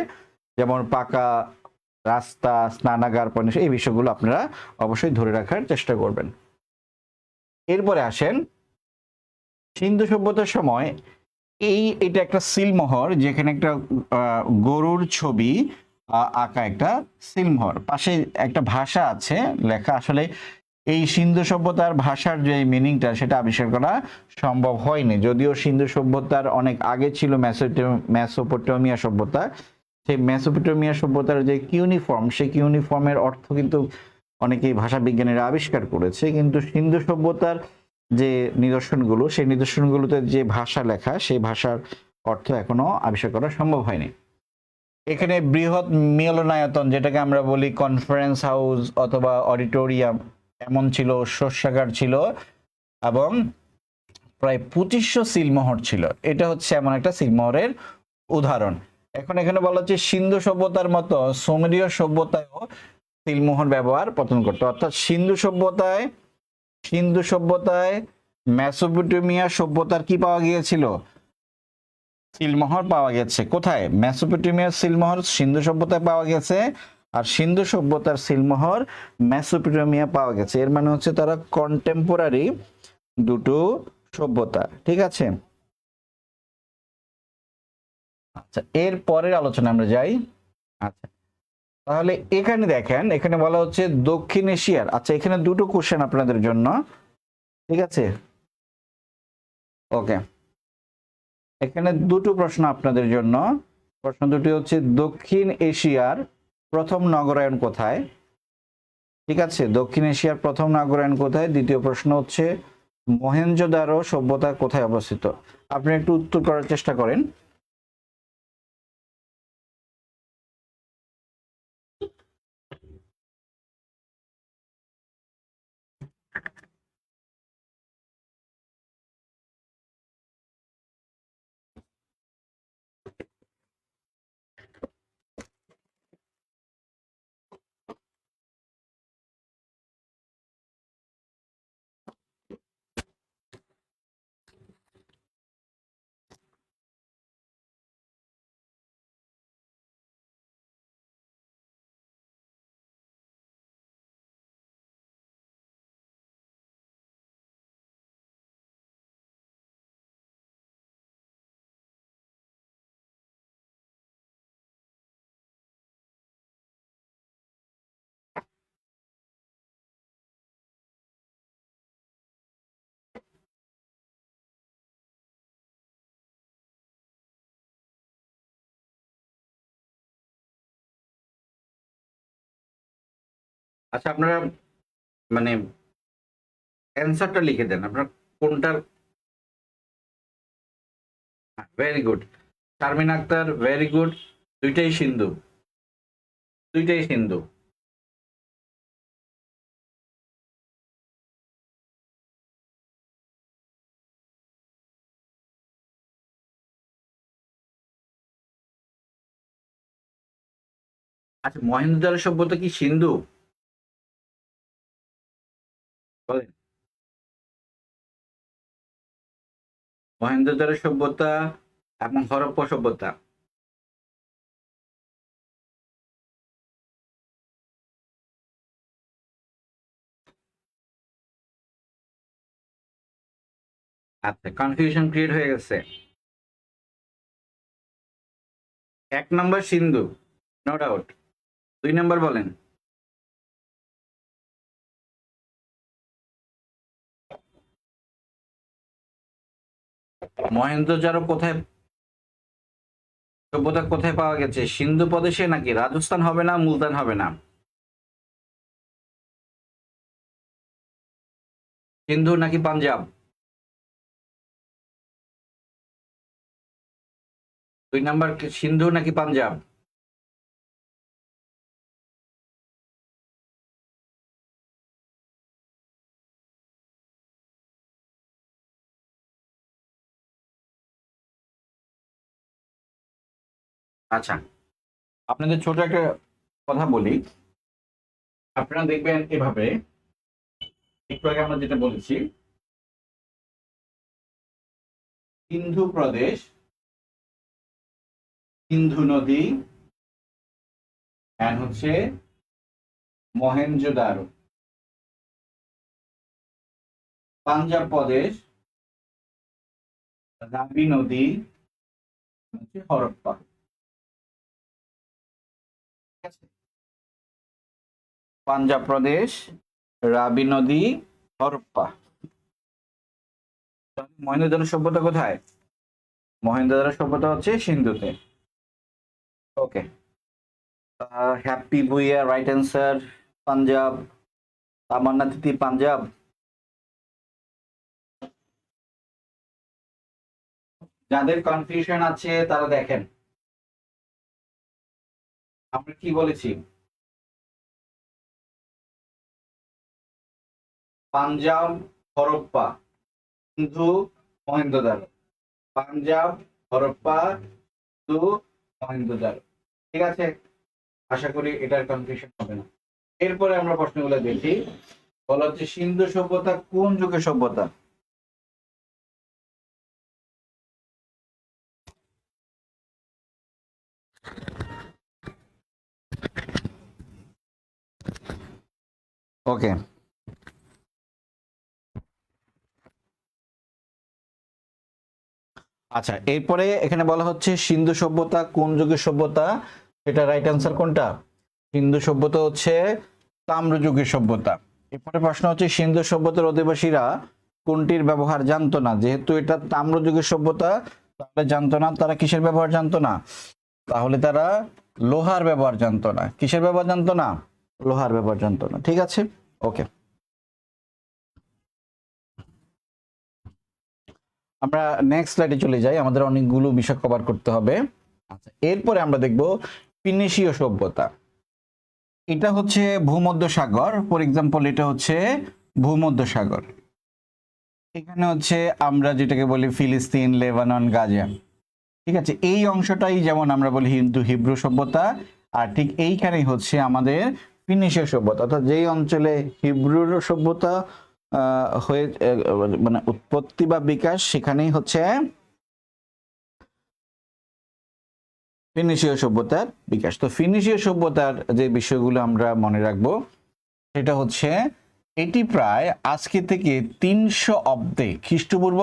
যেমন পাকা রাস্তা, স্নানাগার, এই বিষয়গুলো আপনারা অবশ্যই ধরে রাখার চেষ্টা করবেন। এরপরে আসেন, সিন্ধু সভ্যতার সময় এটা একটা সিলমোহর, যেখানে একটা গরুর ছবি আঁকা একটা সিলমোহর, পাশে একটা ভাষা আছে লেখা। আসলে এই সিন্ধু সভ্যতার ভাষার যে মিনিংটা সেটা আবিষ্কার করা সম্ভব হয়নি, যদিও সিন্ধু সভ্যতার অনেক আগে ছিল মেসোপটেমিয়া সভ্যতা। সেই মেসোপটেমিয়া সভ্যতার যে কিউনিফর্ম, সেই কিউনিফর্মের অর্থ কিন্তু অনেকেই ভাষা বিজ্ঞানীরা আবিষ্কার করেছে, কিন্তু সিন্ধু সভ্যতার যে নিদর্শনগুলো, সেই নিদর্শনগুলোতে যে ভাষা লেখা, সেই ভাষার অর্থ এখনো আবিষ্কার করা সম্ভব হয়নি। এখানে বৃহৎ মিলনায়তন, যেটাকে আমরা বলি কনফারেন্স হাউস অথবা অডিটোরিয়াম, এমন ছিল, শস্যাগার ছিল, এবং প্রায় 2500 সিলমোহর ছিল। এটা হচ্ছে এমন একটা সিলমোহরের উদাহরণ। এখন এখানে বলা হচ্ছে সিন্ধু সভ্যতার মতো সুমেরীয় সভ্যতায়ও সিলমোহর ব্যবহার পতন করতো, অর্থাৎ সিন্ধু সভ্যতায় মেসোপটেমিয়া সভ্যতার কি পাওয়া গিয়েছিল? সিলমোহর পাওয়া গেছে। কোথায়? মেসোপটেমিয়ার সিলমোহর সিন্ধু সভ্যতায় পাওয়া গেছে, আর সিন্ধু সভ্যতার সিলমোহর মেসোপটেমিয়া পাওয়া গেছে। এর মানে হচ্ছে তারা কন্টেম্পোরারি দুটো সভ্যতা। ঠিক আছে, আচ্ছা, এর পরের আলোচনা আমরা যাই। আচ্ছা, তাহলে এখানে দেখেন, এখানে বলা হচ্ছে দক্ষিণ এশিয়ার। আচ্ছা, এখানে দুটো কোশ্চেন আপনাদের জন্য। ঠিক আছে, ওকে, এখানে দুটো প্রশ্ন আপনাদের জন্য। প্রশ্ন দুটি হচ্ছে, দক্ষিণ এশিয়ার প্রথম নগরায়ন কোথায়? ঠিক আছে, দক্ষিণ এশিয়ার প্রথম নগরায়ন কোথায়? দ্বিতীয় প্রশ্ন হচ্ছে, মহেঞ্জোদারো সভ্যতা কোথায় অবস্থিত? আপনি একটু উত্তর করার চেষ্টা করেন। আচ্ছা, আপনারা মানে অ্যান্সারটা লিখে দেন আপনার কোনটার। Very good, Sharmin Akter, very good. দুইটাই সিন্ধু, দুইটাই সিন্ধু। আচ্ছা, মহেঞ্জোদারো সভ্যতা কি সিন্ধু? বলেন। মহেঞ্জোদারো সভ্যতা এবং হরপ্পা সভ্যতা। আচ্ছা, কনফিউশন ক্রিয়েট হয়ে গেছে। 1 নম্বর সিন্ধু, নো ডাউট। 2 নম্বর বলেন। মহেঞ্জোদারো কোথায় সভ্যতা কোথায় পাওয়া গেছে? সিন্ধু প্রদেশে নাকি রাজস্থান হবে না, মুলতান হবে না? সিন্ধু নাকি পাঞ্জাব? 2 নম্বর সিন্ধু নাকি পাঞ্জাব? আচ্ছা, আপনাদের ছোট একটা কথা বলি। আপনারা দেখবেন এভাবে, একটু আগে আমরা যেটা বলেছি, সিন্ধু প্রদেশ, সিন্ধু নদী, এন্ড হচ্ছে মহেঞ্জোদারো। পাঞ্জাব প্রদেশ, রাবি নদী হচ্ছে হরপ্পা। ঠিক আছে, পাঞ্জাব প্রদেশ, রাবি নদী, হরপ্পা। মহেন্দ্রজান সভ্যতা কোথায়? মহেন্দ্রজান সভ্যতা হচ্ছে সিন্ধুতে। Okay, Happy Bhuiya right answer. Punjab. Tamanna Tithi Punjab. যাদের কনফিউশন আছে তারা দেখেন, আমরা কি বলেছি? পাঞ্জাব, হরপ্পা, সিন্ধু, মহেন্দ্রজান। পাঞ্জাব, হরপ্পা, সিন্ধু, মহেন্দ্রজান। ঠিক আছে, আশা করি এটার কনফিউশন হবে না। এরপরে আমরা প্রশ্নগুলো দেখি। বলা হচ্ছে সিন্ধু সভ্যতা কোন যুগের সভ্যতা? ওকে, আচ্ছা, এরপরে এখানে বলা হচ্ছে সিন্ধু সভ্যতা কোন যুগের সভ্যতা, সেটা রাইট অ্যান্সার কোনটা? সিন্ধু সভ্যতা হচ্ছে তাম্র যুগের সভ্যতা। এরপরে প্রশ্ন হচ্ছে সিন্ধু সভ্যতার অধিবাসীরা কোনটির ব্যবহার জানতো না? যেহেতু এটা তাম্র যুগের সভ্যতা, তাহলে জানতো না। তারা কিসের ব্যবহার জানতো না? তাহলে তারা লোহার ব্যবহার জানতো না। কিসের ব্যবহার জানতো না? লোহার ব্যবহার জানতো না। ঠিক আছে, ওকে। আমরা নেক্সট স্লাইডে চলে যাই, আমাদের অনেকগুলো বিষয় কভার করতে হবে। আচ্ছা, এরপরে আমরা দেখব ফিনিশীয় সভ্যতা। এটা হচ্ছে ভূমধ্য সাগর। ফর এক্সাম্পল, এটা হচ্ছে ভূমধ্য সাগর। এখানে হচ্ছে আমরা যেটাকে বলি ফিলিস্তিন, লেবানন, গাজা। ঠিক আছে, এই অংশটাই যেমন আমরা বলি হিব্রু সভ্যতা, আর ঠিক এইখানেই হচ্ছে আমাদের ফিনিশীয় সভ্যতা। অর্থাৎ যেই অঞ্চলে হিব্রুর সভ্যতা হয়ে মানে উৎপত্তি বা বিকাশ, সেখানেই হচ্ছে ফিনিশীয় সভ্যতার বিকাশ। তো ফিনিশীয় সভ্যতার যে বিষয়গুলো আমরা মনে রাখবো, সেটা হচ্ছে এটি প্রায় আজকে থেকে 300 অব্দে, খ্রিস্টপূর্ব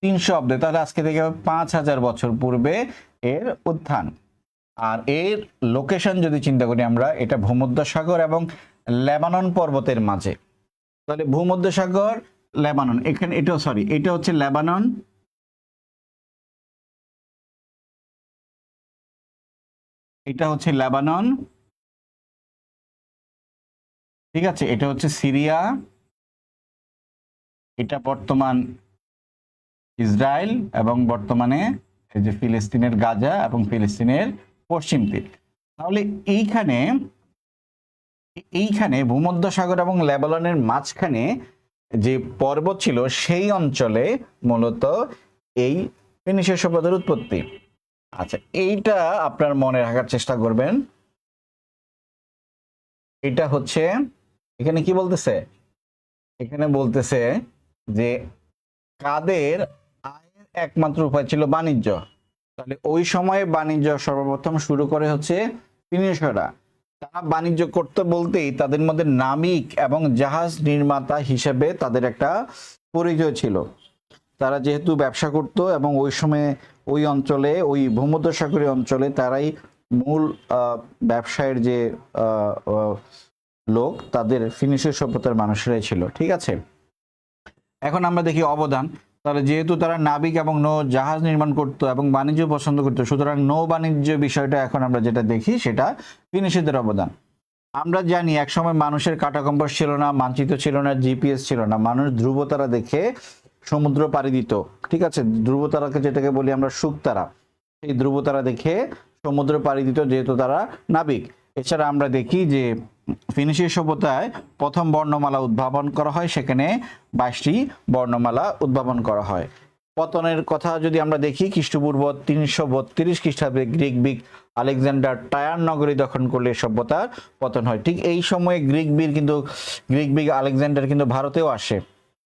300 অব্দে, তাহলে আজকে থেকে 5000 বছর পূর্বে এর উত্থান। আর এর লোকেশন যদি চিন্তা করি আমরা, এটা ভূমধ্য সাগর এবং লেবানন পর্বতের মাঝে। তাহলে ভূমধ্য সাগর, লেবানন, এখানে এটা সরি, এটা হচ্ছে লেবানন, এটা হচ্ছে লেবানন। ঠিক আছে, এটা হচ্ছে সিরিয়া, এটা বর্তমান ইসরায়েল, এবং বর্তমানে এই যে ফিলিস্তিনের গাজা এবং ফিলিস্তিনের পশ্চিম তীর। তাহলে এইখানে এইখানে ভূমধ্য সাগর এবং লেবাননের মাঝখানে যে পর্বত ছিল, সেই অঞ্চলে মূলত এই ফিনিশীয় সভ্যতার উৎপত্তি। আচ্ছা, এইটা আপনার মনে রাখার চেষ্টা করবেন। এটা হচ্ছে, এখানে কি বলতেছে? এখানে বলতেছে যে কাদের আয়ের একমাত্র উপায় ছিল বাণিজ্য। তাহলে ওই সময়ে বাণিজ্য সর্বপ্রথম শুরু করে হচ্ছে ফিনিশীয়রা। তারা বাণিজ্য করতে বলতেই তাদের মধ্যে নাবিক এবং জাহাজ নির্মাতা হিসেবে তাদের একটা পরিচয় ছিল। তারা যেহেতু ব্যবসা করত এবং ওই সময়ে ওই অঞ্চলে, ওই ভূমধ্যসাগরীয় অঞ্চলে তারাই মূল ব্যবসায়ের যে লোক, তাদের ফিনিশীয় সভ্যতার মানুষেরাই ছিল। ঠিক আছে, এখন আমরা দেখি অবদান। তাহলে যেহেতু তারা নাবিক এবং নৌ জাহাজ নির্মাণ করতো এবং বাণিজ্য পছন্দ করতো, সুতরাং নৌ বাণিজ্য বিষয়টা এখন আমরা যেটা দেখি, সেটা ফিনিশীয়দের অবদান। আমরা জানি একসময় মানুষের কাঁটা কম্পাস ছিল না, মানচিত্র ছিল না, জিপিএস ছিল না। মানুষ ধ্রুবতারা দেখে সমুদ্র পাড়ি দিত। ঠিক আছে, ধ্রুবতারাকে যেটাকে বলি আমরা শুকতারা, সেই ধ্রুবতারা দেখে সমুদ্র পাড়ি দিত, যেহেতু তারা নাবিক। এছাড়া আমরা দেখি যে ফিনিশীয় সভ্যতায় প্রথম বর্ণমালা উদ্ভাবন করা হয়, সেখানে 22টি বর্ণমালা উদ্ভাবন করা হয়। পতনের কথা যদি আমরা দেখি, খ্রিস্টপূর্ব 332 খ্রিস্টাব্দে গ্রিক বিগ আলেকজান্ডার টায়ার নগরী দখল করলে সভ্যতার পতন হয়। ঠিক এই সময়ে গ্রিক বিগ আলেকজান্ডার কিন্তু ভারতেও আসে।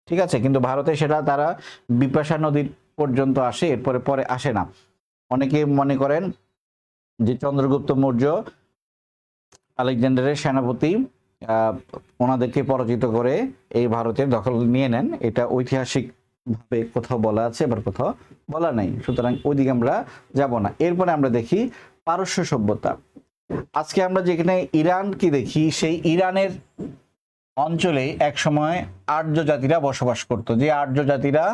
ঠিক আছে, কিন্তু ভারতে সেটা তারা বিপাশা নদীর পর্যন্ত আসে, এরপরে পরে আসে না। অনেকে মনে করেন যে চন্দ্রগুপ্ত মৌর্য আলেকজান্ডারের সেনাপতি ওনাদেরকে পরাজিত করে এই ভারতের দখল নিয়ে নেন। এটা ঐতিহাসিক ভাবে কোথাও বলা আছে, আবার কোথাও বলা নাই, সুতরাং ওইদিকে আমরা যাব না। এরপরে আমরা দেখি পারস্য সভ্যতা। আজকে আমরা যেখানে ইরানকে দেখি, সেই ইরানের অঞ্চলে এক সময় আর্য জাতিরা বসবাস করত, যে আর্য জাতিরা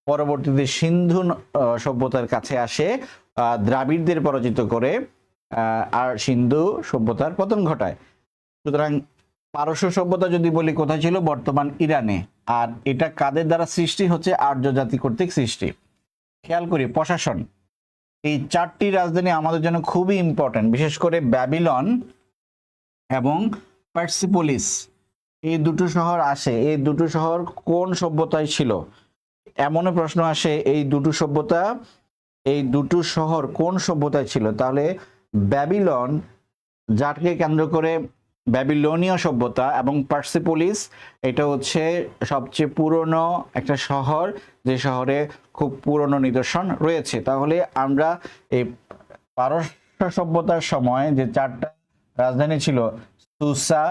পরবর্তীতে সিন্ধু সভ্যতার কাছে আসে, দ্রাবিড়দের পরাজিত করে আর সিন্ধু সভ্যতার পতন ঘটায়। সুতরাং পারস্য সভ্যতা যদি বলি কোথায় ছিল, বর্তমান ইরানে। আর এটা কাদের দ্বারা সৃষ্টি হচ্ছে, আর্য জাতি কর্তৃক সৃষ্টি। খেয়াল করি প্রশাসন, এই 4টি রাজধানী আমাদের জন্য খুবই ইম্পর্টেন্ট, বিশেষ করে ব্যাবিলন এবং পার্সিপোলিস, এই দুটো শহর আসে। এই দুটো শহর কোন সভ্যতায় ছিল, এমনও প্রশ্ন আসে, এই দুটো শহর কোন সভ্যতায় ছিল। তাহলে ব্যাবিলন, যাকে কেন্দ্র করে ব্যাবিলনীয় সভ্যতা, এবং পার্সিপোলিস, এটা হচ্ছে সবচেয়ে পুরনো একটা শহর, যে শহরে খুব পুরনো নিদর্শন রয়েছে। তাহলে আমরা এই পারস্য সভ্যতার সময় যে 4টা রাজধানী ছিল, সুসা,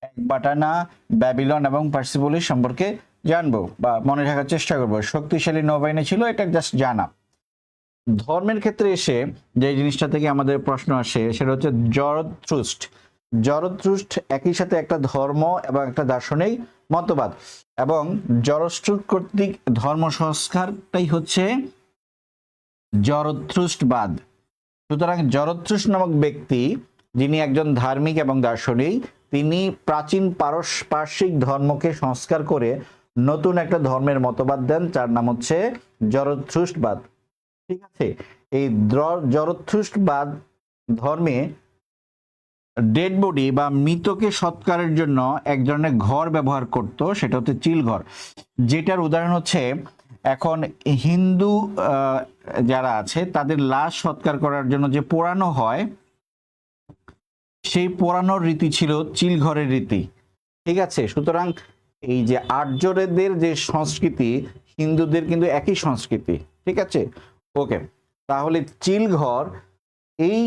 একবাটানা, ব্যাবিলন এবং পার্সিপোলিস সম্পর্কে জানবো বা মনে রাখার চেষ্টা করবো। শক্তিশালী নৌবাহিনী ছিল, এটা জাস্ট জানা। ধর্মের ক্ষেত্রে এসে যে জিনিসটা থেকে আমাদের প্রশ্ন আসে, সেটা হচ্ছে জরথ্রুস্ট। জরথ্রুস্ট একই সাথে একটা ধর্ম এবং একটা দার্শনিক মতবাদ, এবং জরথ্রুস্ট কর্তৃক ধর্ম সংস্কারটাই হচ্ছে জরথ্রুস্টবাদ। সুতরাং জরথ্রুস্ট নামক ব্যক্তি, যিনি একজন ধার্মিক এবং দার্শনিক, তিনি প্রাচীন পারস্যিক ধর্মকে সংস্কার করে নতুন একটা ধর্মের মতবাদ দেন, যার নাম হচ্ছে জরথ্রুস্টবাদ। ঠিক আছে, এই জরথ্রুস্টবাদ ধর্মে ডেড বডি বা মৃতকে সৎকারের জন্য এক ধরনের ঘর ব্যবহার করত, সেটা হচ্ছে চিল ঘর। যেটার উদাহরণ হচ্ছে, এখন হিন্দু যারা আছে তাদের লাশ সৎকার করার জন্য যে পোড়ানো হয়, সেই পোড়ানোর রীতি ছিল চিল ঘরের রীতি। ঠিক আছে, সুতরাং এই যে আর্যদের যে সংস্কৃতি, হিন্দুদের কিন্তু একই সংস্কৃতি। ঠিক আছে, ওকে। তাহলে চিলঘর, এই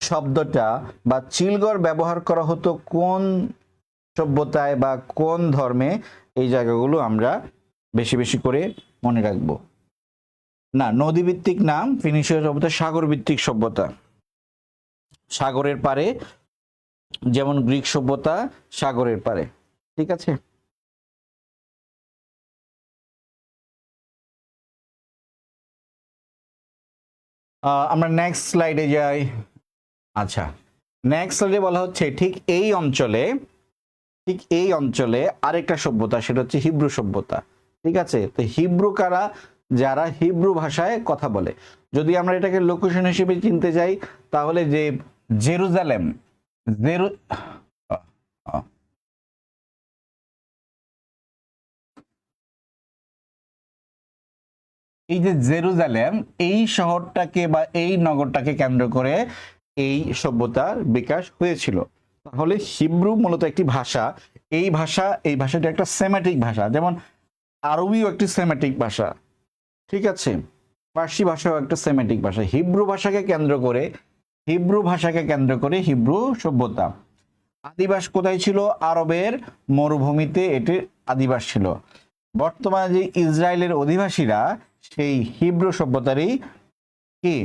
শব্দটা বা চিলঘর ব্যবহার করা হতো কোন সভ্যতায় বা কোন ধর্মে, এই জায়গাগুলো আমরা বেশি বেশি করে মনে রাখবো। না, নদীভিত্তিক নাম, ফিনিশীয় সভ্যতা সাগর ভিত্তিক সভ্যতা। সাগরের পারে, যেমন গ্রিক সভ্যতা সাগরের পারে। ঠিক আছে, আমরা নেক্সট স্লাইডে যাই। আচ্ছা, নেক্সট স্লাইডে বলা হচ্ছে ঠিক এই অঞ্চলে আরেকটা সভ্যতা, সেটা হচ্ছে হিব্রু সভ্যতা। ঠিক আছে, তো হিব্রু কারা, যারা হিব্রু ভাষায় কথা বলে। যদি আমরা এটাকে লোকেশন হিসেবে চিনতে যাই, তাহলে যে জেরুজালেম, জেরু এই যে জেরুজালেম, এই শহরটাকে বা এই নগরটাকে কেন্দ্র করে এই সভ্যতার বিকাশ হয়েছিল। তাহলে হিব্রু মূলত একটি ভাষা। এই ভাষাটা একটা সেমেটিক ভাষা, যেমন আরবিও একটি সেমেটিক ভাষা। ঠিক আছে, পার্সি ভাষাও একটা সেমেটিক ভাষা। হিব্রু ভাষাকে কেন্দ্র করে হিব্রু সভ্যতা। আদিবাস কোথায় ছিল? আরবের মরুভূমিতে এটির আদিবাস ছিল। বর্তমানে যে ইসরায়েলের অধিবাসীরা, সেই হিব্রু সভ্যতারই কি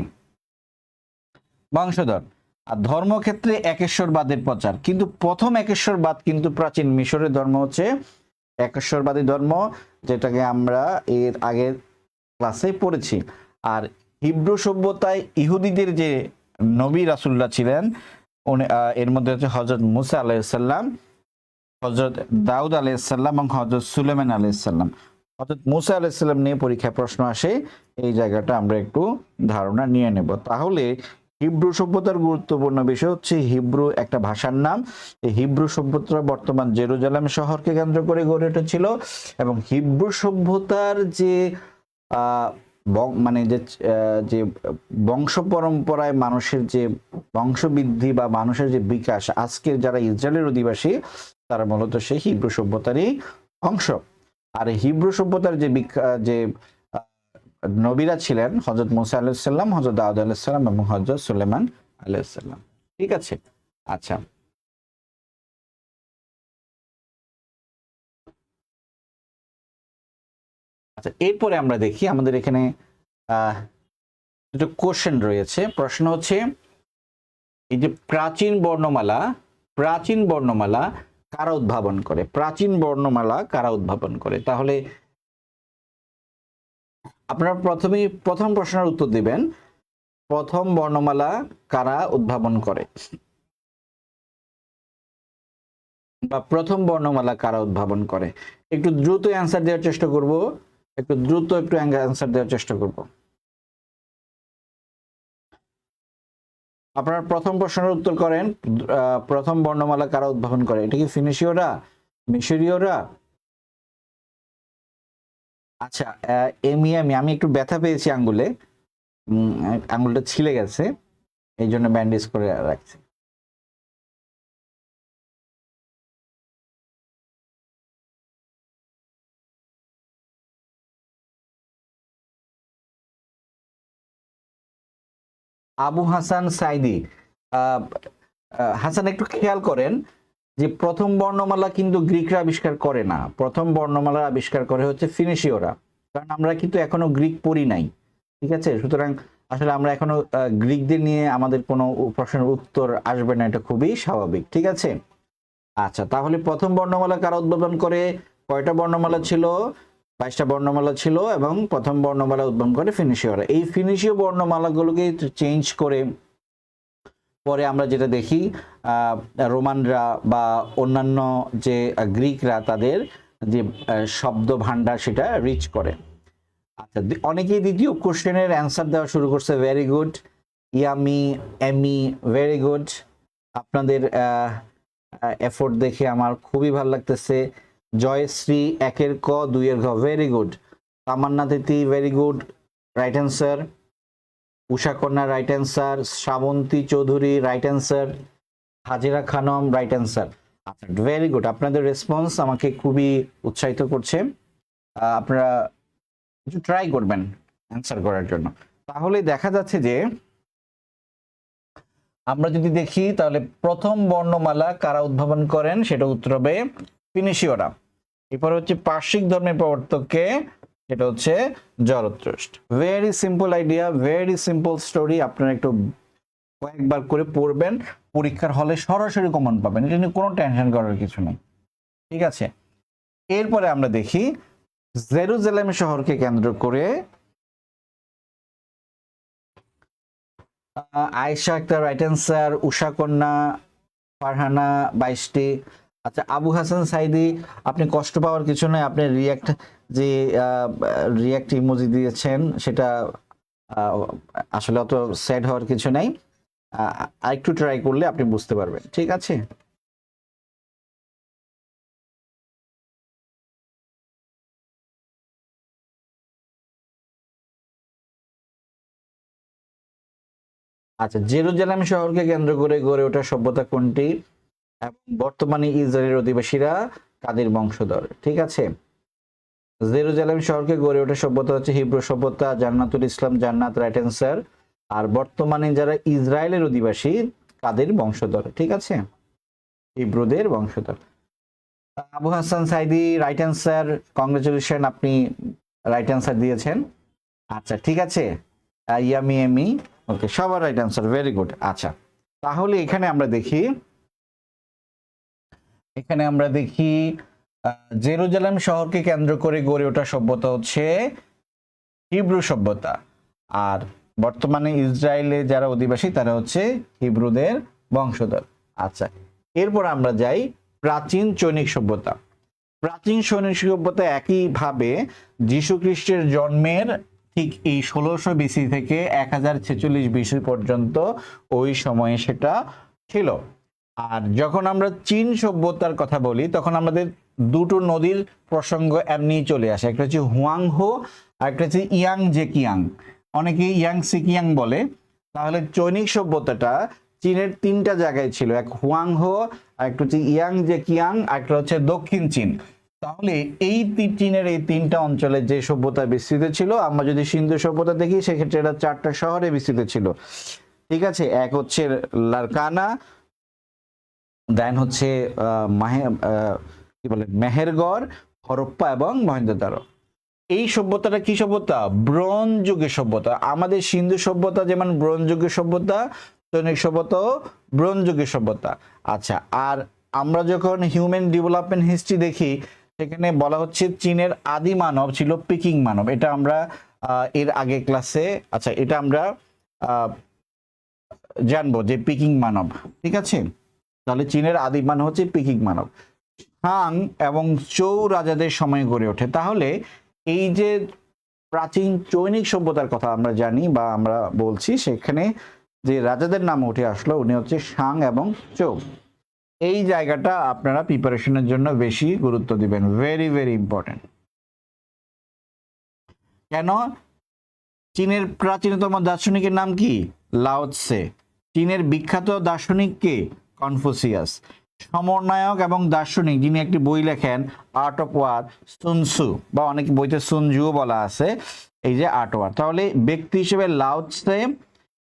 বংশধর। আর ধর্মক্ষেত্রে একেশ্বরবাদের প্রচার, কিন্তু প্রথম একেশ্বরবাদ কিন্তু প্রাচীন মিশরের ধর্ম হচ্ছে একেশ্বরবাদী ধর্ম, যেটাকে আমরা এর আগের ক্লাসে পড়েছি। আর হিব্রু সভ্যতায় ইহুদিদের যে নবী রাসূলরা ছিলেন, এর মধ্যে হচ্ছে হযরত মুসা আলাইহিসসালাম, হযরত দাউদ আলাইহিসসালাম এবং হযরত সুলাইমান আলাইহিসসালাম। হযরত মুসা আলাইহিসসালাম নিয়ে পরীক্ষায় প্রশ্ন আসে, এই জায়গাটা আমরা একটু ধারণা নিয়ে নেব। তাহলে হিব্রু সভ্যতার গুরুত্বপূর্ণ বিষয় হচ্ছে হিব্রু একটা ভাষার নাম। এই হিব্রু সভ্যতা বর্তমান জেরুজালেম শহরকে কেন্দ্র করে গড়ে উঠেছিল, এবং হিব্রু সভ্যতার যে মানে যে বংশ পরম্পরায় মানুষের যে বংশবৃদ্ধি বা মানুষের যে বিকাশ, আজকের যারা ইসরায়েলের অধিবাসী, তারা মূলত সেই হিব্রু সভ্যতারই অংশ। আর হিব্রু সভ্যতার যে নবীরা ছিলেন হযরত মুসা আলাইহিস সালাম, হযরত দাউদ আলাইহিস সালাম এবং হযরত সুলাইমান আলাইহিস সালাম। ঠিক আছে, আচ্ছা। আচ্ছা, এরপরে আমরা দেখি আমাদের এখানে দুটো কোশ্চেন রয়েছে। প্রশ্ন হচ্ছে এই যে প্রাচীন বর্ণমালা কারা উদ্ভাবন করে? প্রাচীন বর্ণমালা কারা উদ্ভাবন করে? তাহলে আপনারা প্রথম প্রশ্নের উত্তর দিবেন, প্রথম বর্ণমালা কারা উদ্ভাবন করে, বা প্রথম বর্ণমালা কারা উদ্ভাবন করে। একটু দ্রুত অ্যান্সার দেওয়ার চেষ্টা করব, একটু অ্যান্সার দেওয়ার চেষ্টা করব। আপনারা প্রথম প্রশ্নের উত্তর করেন, প্রথম বর্ণমালা কারা উদ্ভাবন করে? এটা কি ফিনিশীয়রা, মিশরীয়রা? আচ্ছা, আমি একটু ব্যথা পেয়েছি আঙ্গুলে, আঙ্গুলটা ছিলে গেছে, এই জন্য ব্যান্ডেজ করে রাখছি। আবু হাসান সাইদি, হাসান একটু খেয়াল করেন যে প্রথম বর্ণমালা কিন্তু গ্রিকরা আবিষ্কার করে না, প্রথম বর্ণমালা আবিষ্কার করে হচ্ছে ফিনিশীয়রা। কারণ আমরা কিন্তু এখনো গ্রিক পড়ি নাই, ঠিক আছে? সুতরাং আসলে আমরা এখনো গ্রিকদের নিয়ে আমাদের কোনো প্রশ্নের উত্তর আসবে না, এটা খুবই স্বাভাবিক, ঠিক আছে? আচ্ছা, তাহলে প্রথম বর্ণমালা কারা উদ্ভাবন করে? কয়টা বর্ণমালা ছিল? 22টা বর্ণমালা ছিল, এবং প্রথম বর্ণমালা উদ্ভাবন করে ফিনিশীয়রা। এই ফিনিশীয় বর্ণমালাগুলোকে চেঞ্জ করে পরে আমরা যেটা দেখি রোমানরা বা অন্যান্য যে গ্রিকরা তাদের যে শব্দ ভান্ডার সেটা রিচ করে। আচ্ছা, অনেকেই দ্বিতীয় কোশ্চেনের অ্যান্সার দেওয়া শুরু করছে। ভেরি গুড, ইয়ামি, এমি, ভেরি গুড। আপনাদের এফোর্ট দেখে আমার খুবই ভালো লাগতেছে। জয়শ্রী, 1-এর ক 2-এর ঘ, very good. Tamanna Tithi, very good, right answer. Usha Kanya, right answer. Shrabanti Chowdhury, right answer. Hajira Khanam, right answer. আচ্ছা, ভেরি গুড। আপনাদের রেসপন্স আমাকে খুবই উৎসাহিত করছে। আপনারা একটু ট্রাই করবেন অ্যান্সার করার জন্য। তাহলে দেখা যাচ্ছে যে আমরা যদি দেখি তাহলে প্রথম বর্ণমালা কারা উদ্ভাবন করেন, সেটা উত্তর হবে ফিনিশীয়রা। এরপর হচ্ছে পার্শ্বিক ধর্মের প্রবর্তককে, সেটা হচ্ছে Zarathustra. Very simple idea, very simple story. আপনারা একটু কয়েকবার করে পড়বেন, পরীক্ষার হলে সরাসরি কমন পাবেন, এটা নিয়ে কোনো টেনশন করার কিছু নেই, ঠিক আছে? এরপরে আমরা দেখি জেরুজালেম শহরকে কেন্দ্র করে আয়েশা একটা রাইট অ্যান্সার, উষা কন্যা, ফারহানা 22টি। আচ্ছা, আবু হাসান সাইদি, আপনি কষ্ট পাওয়ার কিছু নয়, আপনি রিয়াক্ট ইমোজি দিয়েছেন, সেটা আসলে অত স্যাড হওয়ার কিছু নাই। আরেকটু ট্রাই করলে আপনি বুঝতে পারবেন, ঠিক আছে? আচ্ছা, জেরুজালেম শহরকে কেন্দ্র করে গড়ে ওঠা সভ্যতা কোনটি, এবং বর্তমানে ইসরায়েলের অধিবাসীরা কাদের বংশধর? ঠিক আছে, জেরুজালেম শহরকে গড়ে ওঠা সভ্যতা হচ্ছে হিব্রু সভ্যতা, জান্নাতুল ইসলাম, জান্নাত, রাইট অ্যান্সার। আর বর্তমানে যারা ইসরায়েলের অধিবাসী কাদের বংশধর? ঠিক আছে, হিব্রুদের বংশধর। Abu Hasan Saidi, right answer, congratulation, আপনি রাইট অ্যান্সার দিয়েছেন। আচ্ছা, ঠিক আছে, ইয়ামি, এমি, ওকে, সবার রাইট অ্যান্সার, ভেরি গুড। আচ্ছা, তাহলে এখানে আমরা দেখি জেরুজালেম শহরকে কেন্দ্র করে গড়ে ওঠা সভ্যতা হচ্ছে হিব্রু সভ্যতা, আর বর্তমানে ইসরায়েলে যারা অধিবাসী তারা হচ্ছে হিব্রুদের বংশধর। আচ্ছা, এরপর আমরা যাই প্রাচীন চৈনিক সভ্যতা। প্রাচীন চৈনিক সভ্যতা একইভাবে যীশু খ্রিস্টের জন্মের ঠিক এই 1600 বিসি থেকে 1046 বিসি পর্যন্ত ওই সময়ে সেটা ছিল। আর যখন আমরা চীন সভ্যতার কথা বলি তখন আমাদের দুটো নদীর প্রসঙ্গ এমনি চলে আসে, একটা হচ্ছে হুয়াংহো আর একটা হচ্ছে ইয়াং জেকিয়াং, অনেকে ইয়াং সিকিয়াং বলে। তাহলে চৈনিক সভ্যতাটা চীনের 3টা জায়গায় ছিল, এক হুয়াংহো, আর একটা হচ্ছে ইয়াং জেকিয়াং, আর একটা হচ্ছে দক্ষিণ চীন। তাহলে এই চীনের এই 3টা অঞ্চলে যে সভ্যতা বিস্তৃত ছিল, আমরা যদি সিন্ধু সভ্যতা দেখি সেক্ষেত্রে এটা 4টা শহরে বিস্তৃত ছিল, ঠিক আছে? এক হচ্ছে লারকানা, দেন হচ্ছে কি বলে মেহেরগড়, হরপ্পা এবং মহেঞ্জোদারো। এই সভ্যতাটা কি সভ্যতা? ব্রোঞ্জ যুগের সভ্যতা। আমাদের সিন্ধু সভ্যতা যেমন ব্রোঞ্জ যুগের সভ্যতা, চৈনিক সভ্যতাও ব্রোঞ্জ যুগের সভ্যতা। আচ্ছা, আর আমরা যখন হিউম্যান ডেভেলপমেন্ট হিস্ট্রি দেখি, সেখানে বলা হচ্ছে চীনের আদি মানব ছিল পিকিং মানব। এটা আমরা এর আগে ক্লাসে, আচ্ছা এটা আমরা জানবো যে পিকিং মানব, ঠিক আছে। তাহলে চীনের আদি মানব হচ্ছে পিকিং মানব। হাং এবং চৌ রাজাদের সময় গড়ে ওঠে। তাহলে এই যে প্রাচীন চৈনিক সভ্যতার কথা আমরা জানি বা আমরা বলছি, সেখানে যে রাজাদের নাম উঠে আসলো উনি হচ্ছে সাং এবং চৌ। এই জায়গাটা আপনারা প্রিপারেশনের জন্য বেশি গুরুত্ব দিবেন, ভেরি ভেরি ইম্পর্টেন্ট। কেন? চীনের প্রাচীনতম দার্শনিকের নাম কি? লাও তসে। চীনের বিখ্যাত দার্শনিক কে? কনফুসিয়াস। সমন্বয়ক এবং দার্শনিক যিনি একটি বই লেখেন আর্ট অফ ওয়ার, সুন তজু, বা অনেক বইতে সুন জুও বলা আছে, এই যে আর্ট অফ ওয়ার। তাহলে ব্যক্তি হিসেবে লাও তসে,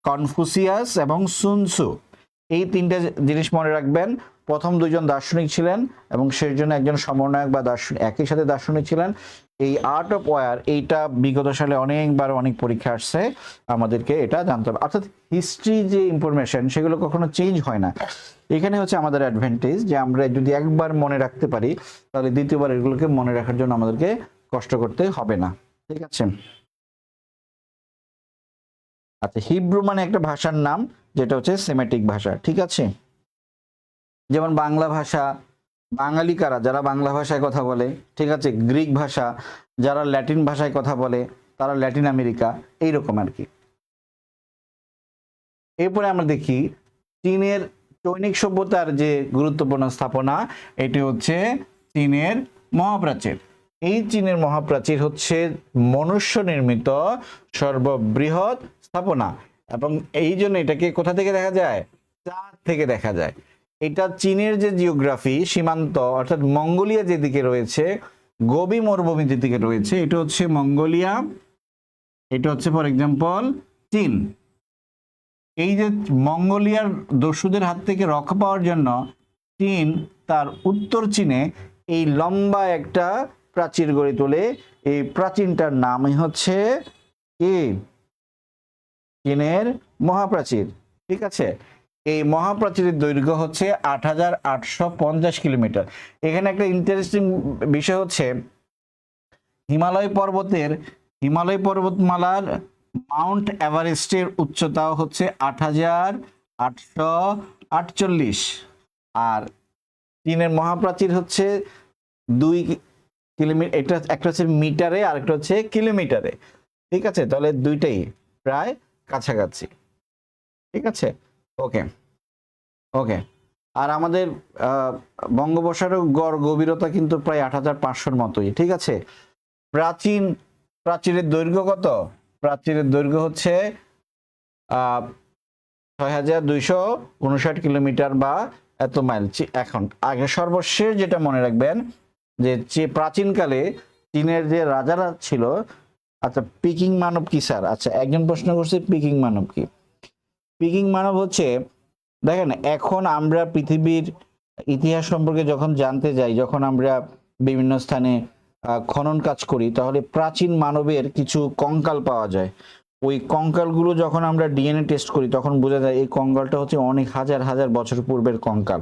কনফুসিয়াস এবং সুন তজু, এই তিনটে জিনিস মনে রাখবেন। প্রথম দুইজন দার্শনিক ছিলেন এবং সেজন্য একজন সমন্বয়ক বা দার্শনিক, একই সাথে দার্শনিক ছিলেন। এই আর্ট অফ ওয়ার এইটা বিগত সালে অনেকবার অনেক পরীক্ষা আসছে, আমাদেরকে এটা জানতে হবে। অর্থাৎ হিস্ট্রি যে ইনফরমেশন সেগুলো কখনো চেঞ্জ হয় না। এখানে হচ্ছে আমাদের অ্যাডভান্টেজ যে আমরা যদি একবার মনে রাখতে পারি, তাহলে দ্বিতীয়বার এগুলোকে মনে রাখার জন্য আমাদেরকে কষ্ট করতে হবে না, ঠিক আছে। আচ্ছা, হিব্রু মানে একটা ভাষার নাম, যেটা হচ্ছে সেমেটিক ভাষা, ঠিক আছে। যেমন বাংলা ভাষা, বাঙালি কারা? যারা বাংলা ভাষায় কথা বলে, ঠিক আছে। গ্রিক ভাষা, যারা ল্যাটিন ভাষায় কথা বলে, তারা ল্যাটিন আমেরিকা, এইরকম আর কি। এরপরে আমরা দেখি চীনের চৈনিক সভ্যতার যে গুরুত্বপূর্ণ স্থাপনা, এটি হচ্ছে চীনের মহাপ্রাচীর। এই চীনের মহাপ্রাচীর হচ্ছে মনুষ্য নির্মিত সর্ববৃহৎ স্থাপনা, এবং এই জন্য এটাকে কোথা থেকে দেখা যায়? চাঁদ থেকে দেখা যায়। এটা চীনের যে জিওগ্রাফি সীমান্ত, অর্থাৎ মঙ্গোলিয়া যেদিকে রয়েছে, গোবি মরুভূমি যেদিকে রয়েছে, এটা হচ্ছে মঙ্গোলিয়া, এটা হচ্ছে ফর এক্সাম্পল চীন। এই যে মঙ্গোলিয়ার দস্যুদের হাত থেকে রক্ষা পাওয়ার জন্য চীন তার উত্তর চীনে এই লম্বা একটা প্রাচীর গড়ে তোলে। এই প্রাচীনটার নামই হচ্ছে কি? চীনের মহাপ্রাচীর, ঠিক আছে। এই মহাপ্রাচীরের দৈর্ঘ্য হচ্ছে ৮,৮৫০ কিলোমিটার। এখানে একটা ইন্টারেস্টিং বিষয় হচ্ছে হিমালয় পর্বতমালার মাউন্ট এভারেস্টের উচ্চতা হচ্ছে ৮,৮৪৮, আর চীনের মহাপ্রাচীর হচ্ছে 2 কিলোমিটার। এটা একটা হচ্ছে মিটারে আর একটা হচ্ছে কিলোমিটারে, ঠিক আছে। তাহলে দুইটাই প্রায় কাছাকাছি, ঠিক আছে। ওকে ওকে। আর আমাদের বঙ্গোপসাগরের গড় গভীরতা কিন্তু প্রায় ৮৫০০-র মতোই, ঠিক আছে। প্রাচীরের দৈর্ঘ্য কত? প্রাচীরের দৈর্ঘ্য হচ্ছে ৬,২৫৯ কিলোমিটার বা এত মাইল। এখন আগে সর্বশেষ যেটা মনে রাখবেন, যে প্রাচীনকালে চীনের যে রাজারা ছিল, আচ্ছা পিকিং মানব কি স্যার? আচ্ছা, একজন প্রশ্ন করছে পিকিং মানব কি। পিকিং মানব হচ্ছে, দেখেন এখন আমরা পৃথিবীর ইতিহাস সম্পর্কে যখন জানতে যাই, যখন আমরা বিভিন্ন স্থানে খনন কাজ করি, তাহলে প্রাচীন মানবের কিছু কঙ্কাল পাওয়া যায়। ওই কঙ্কালগুলো যখন আমরা ডিএনএ টেস্ট করি, তখন বোঝা যায় এই কঙ্কালটা হচ্ছে অনেক হাজার হাজার বছর পূর্বের কঙ্কাল।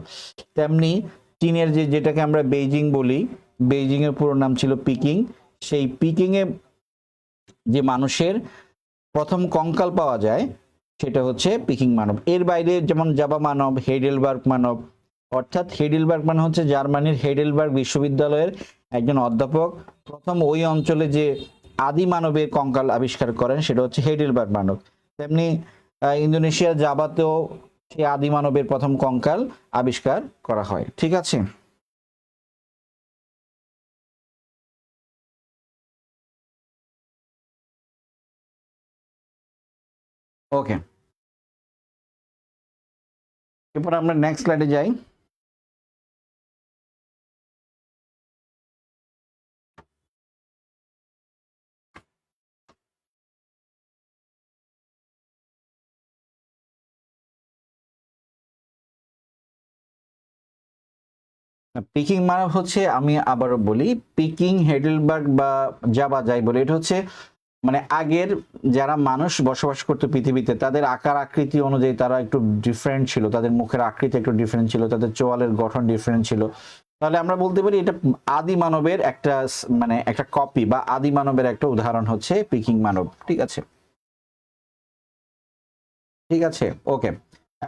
তেমনি চীনের যেটাকে আমরা বেইজিং বলি, বেইজিং এর পুরো নাম ছিল পিকিং। সেই পিকিং এ যে মানুষের প্রথম কঙ্কাল পাওয়া যায়, সেটা হচ্ছে পিকিং মানব। এর বাইরে যেমন জাভা মানব, হেইডেলবার্গ মানব, অর্থাৎ হেইডেলবার্গ মানে হচ্ছে জার্মানির হেইডেলবার্গ বিশ্ববিদ্যালয়ের একজন অধ্যাপক, প্রথম ওই অঞ্চলে যে আদি মানবের কঙ্কাল আবিষ্কার করেন, সেটা হচ্ছে হেইডেলবার্গ মানব। তেমনি ইন্দোনেশিয়ার জাভাতেও সেই আদি মানবের প্রথম কঙ্কাল আবিষ্কার করা হয়, ঠিক আছে। ওকে, এরপর আমরা নেক্সট স্লাইডে যাই। পিকিং মানব হচ্ছে, আমি আবারও বলি, পিকিং, হেডেলবার্গ বা জাভা যাই বলে, এটা হচ্ছে মানে আগের যারা মানুষ বসবাস করতো পৃথিবীতে তাদের আকার আকৃতি অনুযায়ী তারা একটু ডিফারেন্ট ছিল, তাদের মুখের আকৃতি একটু ডিফারেন্ট ছিল, তাদের চোয়ালের গঠন ডিফারেন্ট ছিল। তাহলে আমরা বলতে পারি এটা আদি মানবের একটা মানে একটা কপি বা আদি মানবের একটা উদাহরণ হচ্ছে পিকিং মানব। ঠিক আছে, ঠিক আছে, ওকে।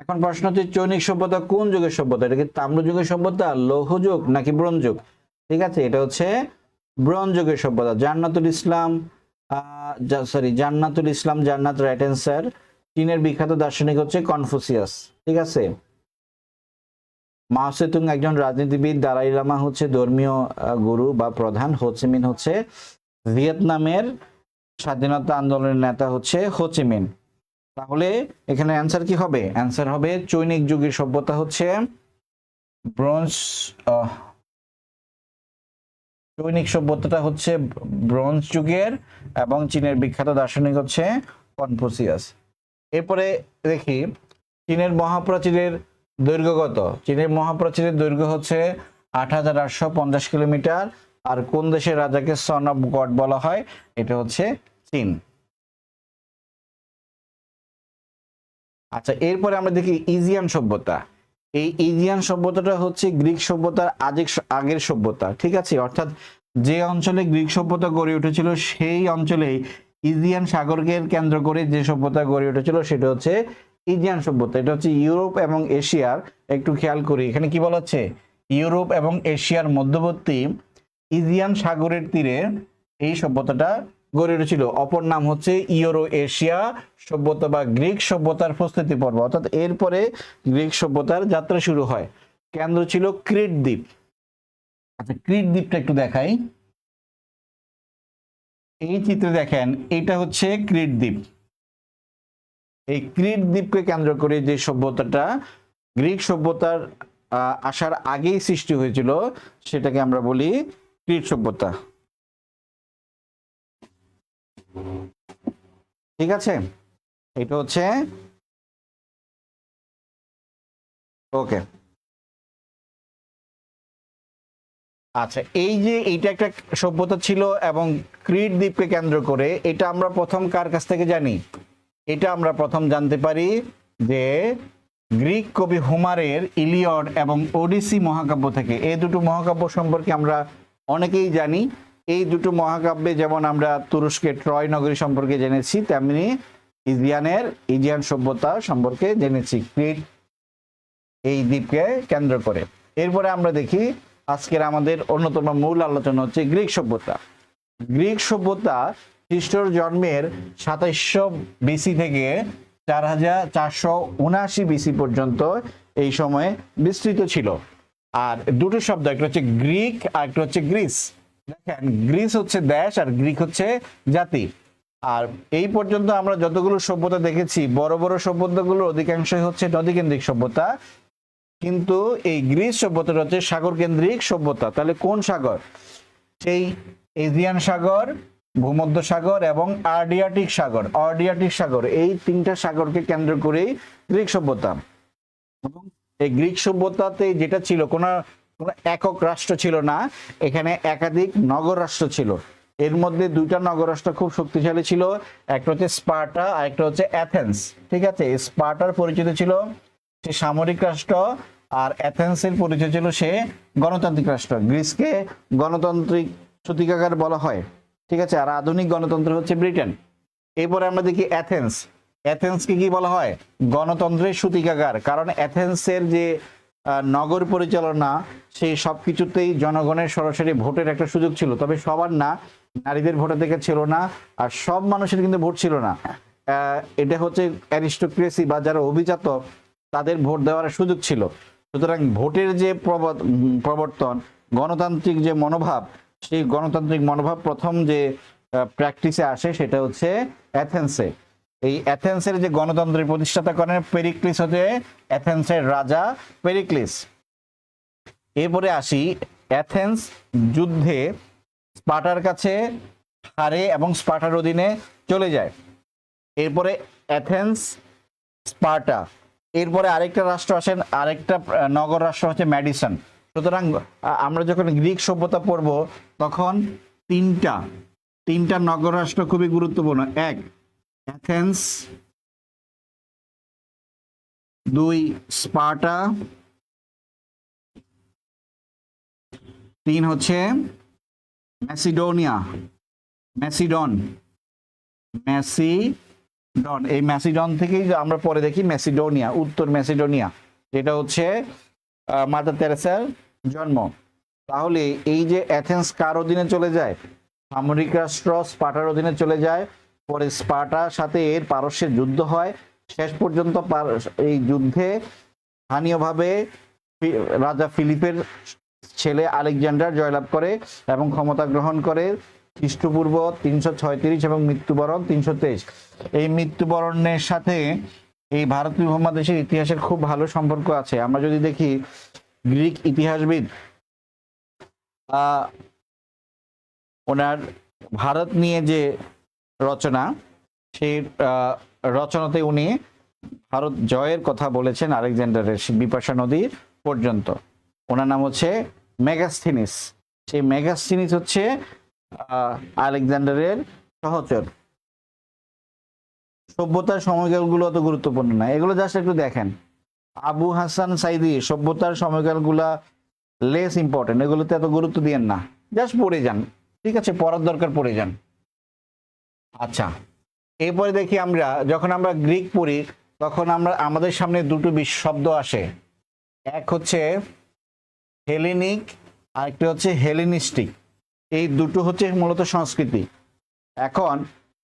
এখন প্রশ্ন হচ্ছে চৈনিক সভ্যতা কোন যুগের সভ্যতা? এটা কি তাম্র যুগের সভ্যতা, লৌহ যুগ নাকি ব্রোঞ্জ যুগ? ঠিক আছে, এটা হচ্ছে ব্রোঞ্জ যুগের সভ্যতা। জান্নাতুল ইসলাম, জান্নাতুল ইসলাম, জান্নাত রাইট অ্যান্সার। চীনের বিখ্যাত দার্শনিক হচ্ছে কনফুসিয়াস। ঠিক আছে, মাও সেতুং একজন রাজনীতিবিদ, দালাই লামা হচ্ছে ধর্মীয় গুরু বা প্রধান, হোচিমিন হচ্ছে ভিয়েতনামের স্বাধীনতা আন্দোলনের নেতা হচ্ছে হোচিমিন। তাহলে এখানে অ্যান্সার কি হবে? অ্যান্সার হবে চৈনিক যুগের সভ্যতা হচ্ছে ব্রোঞ্জ, চৈনিক সভ্যতাটা হচ্ছে ব্রোঞ্জ যুগের, এবং চীনের বিখ্যাত দার্শনিক হচ্ছে কনফুসিয়াস। এরপরে দেখি চীনের মহাপ্রাচীরের দৈর্ঘ্য কত? চীনের মহাপ্রাচীরের দৈর্ঘ্য হচ্ছে ৮,৮৫০ কিলোমিটার। আর কোন দেশের রাজাকে সন অফ গড বলা হয়? এটা হচ্ছে চীন। আচ্ছা, এরপরে আমরা দেখি ইজিয়ান সভ্যতা। এই ইজিয়ান সভ্যতাটা হচ্ছে গ্রিক সভ্যতার আগের সভ্যতা। ঠিক আছে, অর্থাৎ যে অঞ্চলে গ্রিক সভ্যতা গড়ে উঠেছিল সেই অঞ্চলে ইজিয়ান সাগরকে কেন্দ্র করে যে সভ্যতা গড়ে উঠেছিল সেটা হচ্ছে ইজিয়ান সভ্যতা। এটা হচ্ছে ইউরোপ এবং এশিয়ার, একটু খেয়াল করি এখানে কি বলা হচ্ছে, ইউরোপ এবং এশিয়ার মধ্যবর্তী ইজিয়ান সাগরের তীরে এই সভ্যতাটা গড়ে উঠেছিল। অপর নাম হচ্ছে ইউরো এশিয়া সভ্যতা বা গ্রিক সভ্যতার প্রস্তুতি পর্ব, অর্থাৎ এরপরে গ্রিক সভ্যতার যাত্রা শুরু হয়। কেন্দ্র ছিল ক্রিট দ্বীপ। আচ্ছা, ক্রিট দ্বীপটা একটু দেখাই, এই চিত্রে দেখেন এটা হচ্ছে ক্রিট দ্বীপ। এই ক্রিট দ্বীপকে কেন্দ্র করে যে সভ্যতাটা গ্রিক সভ্যতার আসার আগেই সৃষ্টি হয়েছিল সেটাকে আমরা বলি ক্রিট সভ্যতা। ঠিক আছে, এটা হচ্ছে ওকে। আচ্ছা, এই যে এইটা একটা সভ্যতা ছিল এবং ক্রিট দ্বীপকে কেন্দ্র করে, এটা আমরা প্রথম কার কাছ থেকে জানি? এটা আমরা প্রথম জানতে পারি যে গ্রিক কবি হোমারের ইলিয়ড এবং ওডিসি মহাকাব্য থেকে। এই দুটো মহাকাব্য সম্পর্কে আমরা অনেকেই জানি। এই দুটো মহাকাব্যে যেমন আমরা তুরস্কের ট্রয় নগরী সম্পর্কে জেনেছি, তেমনি ইজিয়ান সভ্যতা সম্পর্কে জেনেছি ক্রিট এই দ্বীপকে কেন্দ্র করে। এরপরে আমরা দেখি আজকের আমাদের অন্যতম মূল আলোচনা হচ্ছে গ্রিক সভ্যতা। গ্রিক সভ্যতা খ্রিস্টর জন্মের ২৭০০ বিসি থেকে ৪,৪৭৯ বিসি পর্যন্ত এই সময়ে বিস্তৃত ছিল। আর দুটো শব্দ, একটা হচ্ছে গ্রিক আর একটা হচ্ছে গ্রিস। দেখেন, গ্রিস হচ্ছে দেশ আর গ্রিক হচ্ছে জাতি। আর এই পর্যন্ত আমরা যতগুলো সভ্যতা দেখেছি, বড় বড় সভ্যতাগুলোর অধিকাংশই হচ্ছে নদীকেন্দ্রিক সভ্যতা, কিন্তু এই গ্রিস সভ্যতাটা হচ্ছে সাগর কেন্দ্রিক সভ্যতা। তাহলে কোন সাগর? সেই এজিয়ান সাগর, ভূমধ্য সাগর এবং আর্ডিয়াটিক সাগর, এই তিনটা সাগরকে কেন্দ্র করেই গ্রিক সভ্যতা। এবং এই গ্রিক সভ্যতাতে যেটা ছিল, কোনো একক রাষ্ট্র ছিল না, এখানে একাধিক নগর রাষ্ট্র ছিল। এর মধ্যে দুইটা নগর রাষ্ট্র খুব শক্তিশালী ছিল, একটা হচ্ছে স্পার্টা আর একটা হচ্ছে অ্যাথেন্স। ঠিক আছে, স্পার্টার পরিচিত ছিল সে সামরিক রাষ্ট্র, আর অ্যাথেন্সের পরিচয় ছিল সে গণতান্ত্রিক রাষ্ট্র। গ্রিসকে গণতান্ত্রিক সূতিকাগার বলা হয়। ঠিক আছে, আর আধুনিক গণতন্ত্র হচ্ছে ব্রিটেন। এরপরে আমরা দেখি অ্যাথেন্সকে কি বলা হয়? গণতন্ত্রের সূতিকাগার। কারণ অ্যাথেন্সের যে নগর পরিচালনা, সেই সব কিছুতেই জনগণের সরাসরি ভোটের একটা সুযোগ ছিল, তবে সবার না, নারীদের ভোটাধিকার ছিল না, আর সব মানুষের কিন্তু ভোট ছিল না। এটা হচ্ছে অ্যারিস্টোক্রেসি বা যারা অভিজাত তাদের ভোট দেওয়ার সুযোগ ছিল। সুতরাং ভোটের যে প্রবর্তন, গণতান্ত্রিক যে মনোভাব, সেই গণতান্ত্রিক মনোভাব প্রথম যে প্র্যাকটিসে আসে সেটা হচ্ছে অ্যাথেন্সে। এই অ্যাথেন্সের যে গণতন্ত্রের প্রতিষ্ঠাতা করেন পেরিক্লিস, হচ্ছে অ্যাথেন্সের রাজা পেরিক্লিস। এরপরে আসি, অ্যাথেন্স যুদ্ধে স্পার্টার কাছে হারে এবং স্পার্টার অধীনে চলে যায়। এরপরে অ্যাথেন্স, স্পার্টা, এরপরে আরেকটা রাষ্ট্র আসেন, আরেকটা নগর রাষ্ট্র হচ্ছে ম্যাডিসন। সুতরাং আমরা যখন গ্রিক সভ্যতা পড়ব তখন তিনটা নগর রাষ্ট্র খুবই গুরুত্বপূর্ণ। এক, অ্যাথেন্স, দুই, স্পার্টা, তিন হচ্ছে ম্যাসিডন। এই ম্যাসিডন থেকেই আমরা পরে দেখি ম্যাসিডোনিয়া, উত্তর ম্যাসিডোনিয়া, যেটা হচ্ছে মাদার তেরেসার জন্ম। তাহলে এই যে অ্যাথেন্স কার অধীনে চলে যায়? সামরিক রাষ্ট্র স্পার্টার অধীনে চলে যায়। পরে স্পার্টার সাথে এর পারস্যের যুদ্ধ হয়। শেষ পর্যন্ত এই যুদ্ধে স্থানীয়ভাবে রাজা ফিলিপের ছেলে আলেকজান্ডার জয়লাভ করে এবং ক্ষমতা গ্রহণ করে খ্রিস্টপূর্ব 336 এবং মৃত্যুবরণ 323। এই মৃত্যুবরণের সাথে এই ভারতীয় উপমহাদেশের ইতিহাসের খুব ভালো সম্পর্ক আছে। আমরা যদি দেখি গ্রিক ইতিহাসবিদ ওনার ভারত নিয়ে যে রচনা, সেই রচনাতে উনি ভারত জয়ের কথা বলেছেন আলেকজান্ডারের বিপাশা নদীর পর্যন্ত। ওনার নাম হচ্ছে মেগাস্থিনিস। সেই মেগাস্থিনিস হচ্ছে আলেকজান্ডারের সহচর। সভ্যতার সময়কালগুলো অত গুরুত্বপূর্ণ না, এগুলো জাস্ট একটু দেখেন। আবু হাসান সাইদি সভ্যতার সময়কালগুলা লেস ইম্পর্টেন্ট, এগুলোতে এত গুরুত্ব দিয়েন না, জাস্ট পড়ে যান। ঠিক আছে, পড়ার দরকার পড়ে যান। আচ্ছা, এরপরে দেখি আমরা যখন আমরা গ্রিক পড়ি তখন আমাদের সামনে দুটো শব্দ আসে। এক হচ্ছে হেলেনিক, আর একটা হচ্ছে হেলেনিস্টিক। এই দুটো হচ্ছে মূলত সংস্কৃতি। এখন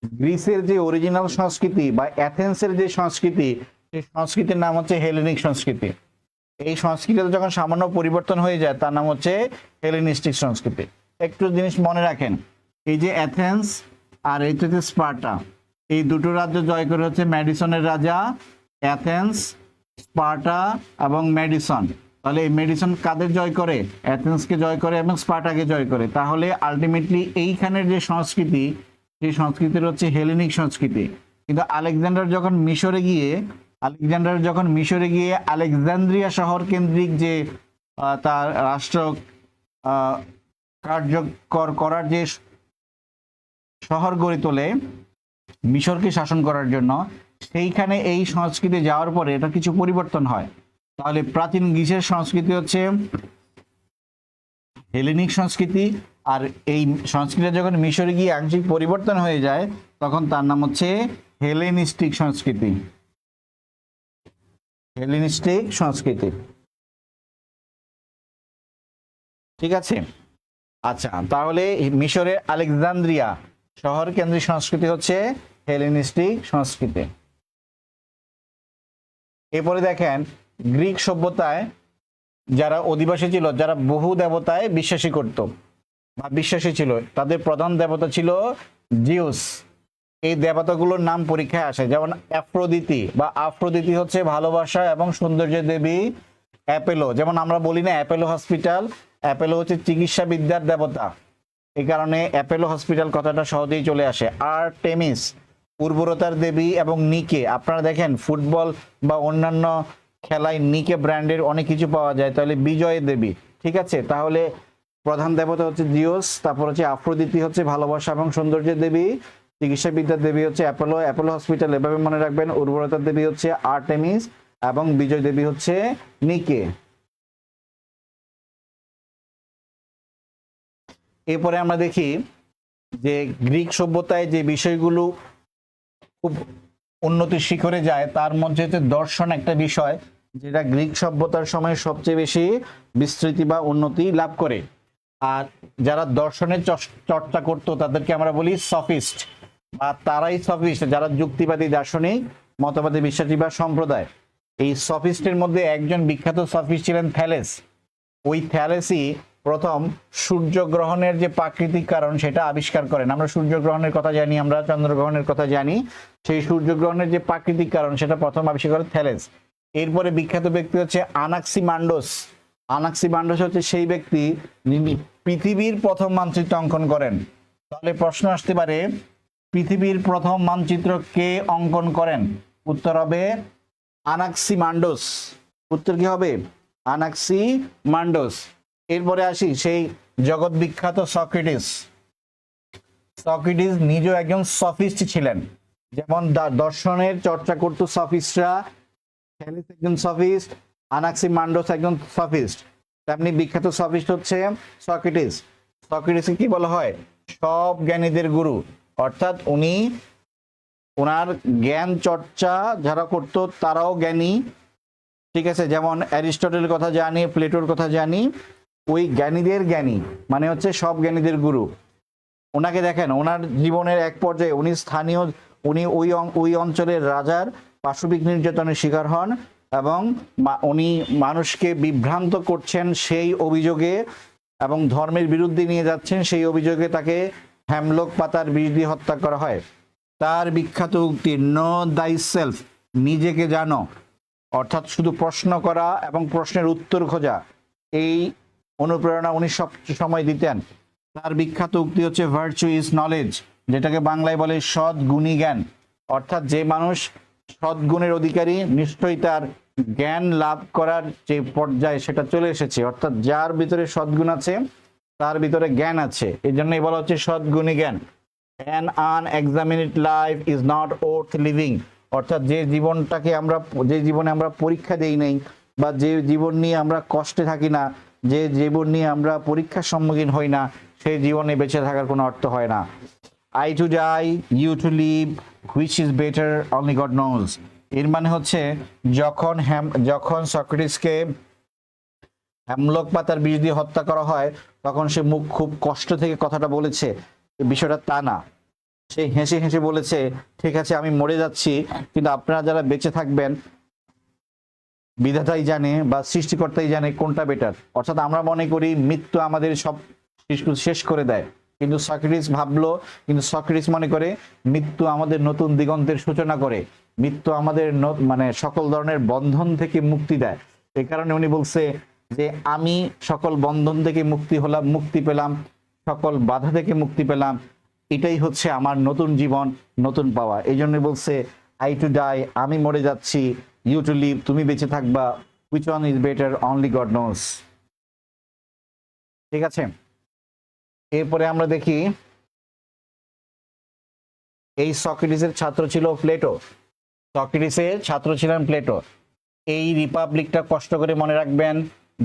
গ্রিসের যে অরিজিনাল সংস্কৃতি বা অ্যাথেন্সের যে সংস্কৃতি, সেই সংস্কৃতির নাম হচ্ছে হেলেনিক সংস্কৃতি। এই সংস্কৃতিতে যখন সামান্য পরিবর্তন হয়ে যায় তার নাম হচ্ছে হেলেনিস্টিক সংস্কৃতি। একটু জিনিস মনে রাখেন, এই যে অ্যাথেন্স আর এই হচ্ছে স্পার্টা, এই দুটো রাজ্য জয় করে হচ্ছে ম্যাডিসনের রাজা। অ্যাথেন্স, স্পার্টা এবং ম্যাডিসন। তাহলে এই ম্যাডিসন কাদের জয় করে? অ্যাথেন্সকে জয় করে এবং স্পার্টাকে জয় করে। তাহলে আলটিমেটলি এইখানের যে সংস্কৃতি, সেই সংস্কৃতির হচ্ছে হেলেনিক সংস্কৃতি। কিন্তু আলেকজান্ডার যখন মিশরে গিয়ে আলেকজান্দ্রিয়া শহর কেন্দ্রিক যে তার রাষ্ট্র কার্যকর করার যে শহর গড়ে তোলে মিশরকে শাসন করার জন্য, সেইখানে এই সংস্কৃতি যাওয়ার পরে এটা কিছু পরিবর্তন হয়। তাহলে প্রাচীন গ্রিসের সংস্কৃতি হচ্ছে হেলেনিক সংস্কৃতি, আর এই সংস্কৃতি যখন মিশরে গিয়ে আংশিক পরিবর্তন হয়ে যায় তখন তার নাম হচ্ছে হেলেনিস্টিক সংস্কৃতি। হেলেনিস্টিক সংস্কৃতি, ঠিক আছে। আচ্ছা, তাহলে মিশরের আলেকজান্দ্রিয়া শহর কেন্দ্রিক সংস্কৃতি হচ্ছে হেলেনিস্টিক সংস্কৃতি। এরপরে দেখেন গ্রিক সভ্যতায় যারা অধিবাসী ছিল, যারা বহু দেবতায় বিশ্বাসী করত বা বিশ্বাসী ছিল, তাদের প্রধান দেবতা ছিল জিউস। এই দেবতাগুলোর নাম পরীক্ষায় আসে, যেমন আফ্রোদিতি হচ্ছে ভালোবাসা এবং সৌন্দর্যের দেবী। অ্যাপেলো, যেমন আমরা বলি না অ্যাপেলো হসপিটাল, অ্যাপেলো হচ্ছে চিকিৎসা বিদ্যার দেবতা, এই কারণে অ্যাপেলো হসপিটাল কথাটা সহজেই চলে আসে। আর্টেমিস উর্বরতার দেবী, এবং নিকে, আপনারা দেখেন ফুটবল বা অন্যান্য খেলায় নিকে ব্র্যান্ডের অনেক কিছু পাওয়া যায়, তাহলে বিজয়ের দেবী। ঠিক আছে, তাহলে প্রধান দেবতা হচ্ছে জিউস, তারপর হচ্ছে আফ্রোদিতি হচ্ছে ভালোবাসা এবং সৌন্দর্যের দেবী, চিকিৎসা বিদ্যার দেবী হচ্ছে অ্যাপেলো হসপিটাল, এভাবে মনে রাখবেন। উর্বরতার দেবী হচ্ছে আর্টেমিস এবং বিজয় দেবী হচ্ছে নিকে। এরপরে আমরা দেখি যে গ্রিক সভ্যতায় যে বিষয়গুলো খুব উন্নতির শিখরে যায় তার মধ্যে হচ্ছে দর্শন একটা বিষয়, যেটা গ্রিক সভ্যতার সময় সবচেয়ে বেশি বিস্তৃতি বা উন্নতি লাভ করে। আর যারা দর্শনের চর্চা করত তাদেরকে আমরা বলি সফিস্ট, বা তারাই সফিস্ট যারা যুক্তিবাদী দার্শনিক মতবাদে বিশ্বাসী বা সম্প্রদায়। এই সফিস্টের মধ্যে একজন বিখ্যাত সফিস্ট ছিলেন থ্যালেস। ওই থ্যালেসই প্রথম সূর্যগ্রহণের যে প্রাকৃতিক কারণ সেটা আবিষ্কার করেন। আমরা সূর্যগ্রহণের কথা জানি, আমরা চন্দ্রগ্রহণের কথা জানি, সেই সূর্যগ্রহণের যে প্রাকৃতিক কারণ সেটা প্রথম আবিষ্কার করেন থ্যালেস। এরপরে বিখ্যাত ব্যক্তি হচ্ছে আনাক্সিমান্ডোস হচ্ছে সেই ব্যক্তি যিনি পৃথিবীর প্রথম মানচিত্র অঙ্কন করেন। তাহলে প্রশ্ন আসতে পারে, পৃথিবীর প্রথম মানচিত্র কে অঙ্কন করেন? উত্তর হবে আনাক্সিমান্ডোস। উত্তর কি হবে? আনাক্সিমান্ডোস। এরপরে আসি সেই জগৎ বিখ্যাত সক্রেটিস। সক্রেটিস নিজেও একজন সফিস্ট ছিলেন, যেমন দর্শনের চর্চা করতো সফিস্টরা, থ্যালিস একজন সফিস্ট, আনাক্সিমান্ডোস একজন সফিস্ট, তেমনি বিখ্যাত সফিস্ট হচ্ছে সক্রেটিস। সক্রেটিসকে কি বলা হয়? সব জ্ঞানীদের গুরু, অর্থাৎ উনি ওনার জ্ঞান চর্চা যারা করতো তারাও জ্ঞানী, ঠিক আছে। যেমন অ্যারিস্টটলের কথা জানি, প্লেটোর কথা জানি, ওই জ্ঞানীদের জ্ঞানী মানে হচ্ছে সব জ্ঞানীদের গুরু। ওনাকে দেখেন, ওনার জীবনের এক পর্যায়ে উনি ওই অঞ্চলের রাজার পাশবিক নির্যাতনের শিকার হন এবং উনি মানুষকে বিভ্রান্ত করছেন সেই অভিযোগে এবং ধর্মের বিরুদ্ধে নিয়ে যাচ্ছেন সেই অভিযোগে তাকে হ্যামলক পাতার বিষ দিয়ে হত্যা করা হয়। তার বিখ্যাত উক্তি নো দাই সেলফ, নিজেকে জানো, অর্থাৎ শুধু প্রশ্ন করা এবং প্রশ্নের উত্তর খোঁজা, এই অনুপ্রেরণা উনি সব সময় দিতেন। তার বিখ্যাত উক্তি হচ্ছে ভার্চু ইজ নলেজ, যেটাকে বাংলায় বলে সৎ গুণী জ্ঞান, অর্থাৎ যে মানুষ সদ্গুণের অধিকারী নিশ্চয়ই তার জ্ঞান লাভ করার যে পর্যায়ে সেটা চলে এসেছে, অর্থাৎ যার ভিতরে সদ্গুণ আছে তার ভিতরে জ্ঞান আছে, এই জন্যই বলা হচ্ছে সদ্গুণী জ্ঞান। An unexamined life is not worth living, অর্থাৎ যে জীবনে আমরা পরীক্ষা দেই নাই বা যে জীবন নিয়ে আমরা কষ্টে থাকি না, যে জীবন নিয়ে আমরা পরীক্ষার সম্মুখীন হই না, সেই জীবনে বেঁচে থাকার কোনো অর্থ হয় না। I to die, you to live, which is better only God knows। এর মানে হচ্ছে যখন সক্রেটিসকে হ্যামলক পাতার বিষ দিয়ে হত্যা করা হয় তখন সে মুখ খুব কষ্ট থেকে কথাটা বলেছে, বিষয়টা তা না। সে হেসে হেসে বলেছে, ঠিক আছে আমি মরে যাচ্ছি, কিন্তু আপনারা যারা বেঁচে থাকবেন বিধাতাই জানে বা সৃষ্টিকর্তাই জানে কোনটা বেটার। অর্থাৎ আমরা মনে করি মৃত্যু আমাদের সব শেষ করে দেয়, কিন্তু সক্রেটিস মনে করে মৃত্যু আমাদের নতুন দিগন্তের সূচনা করে, মৃত্যু আমাদের মানে সকল ধরনের বন্ধন থেকে মুক্তি দেয়। এই কারণে উনি বলছে যে আমি সকল বন্ধন থেকে মুক্তি পেলাম, সকল বাধা থেকে মুক্তি পেলাম, এটাই হচ্ছে আমার নতুন জীবন, নতুন পাওয়া। এই জন্য বলছে আই টু ডাই, আমি মরে যাচ্ছি, ইউ টু লিভ, তুমি বেঁচে থাকবা, which one is better only God knows. ঠিক আছে, এরপরে আমরা দেখি এই সক্রেটিসের ছাত্র ছিল প্লেটো। সক্রেটিসের ছাত্র ছিলেন প্লেটো। এই রিপাবলিকটা কষ্ট করে মনে রাখবেন,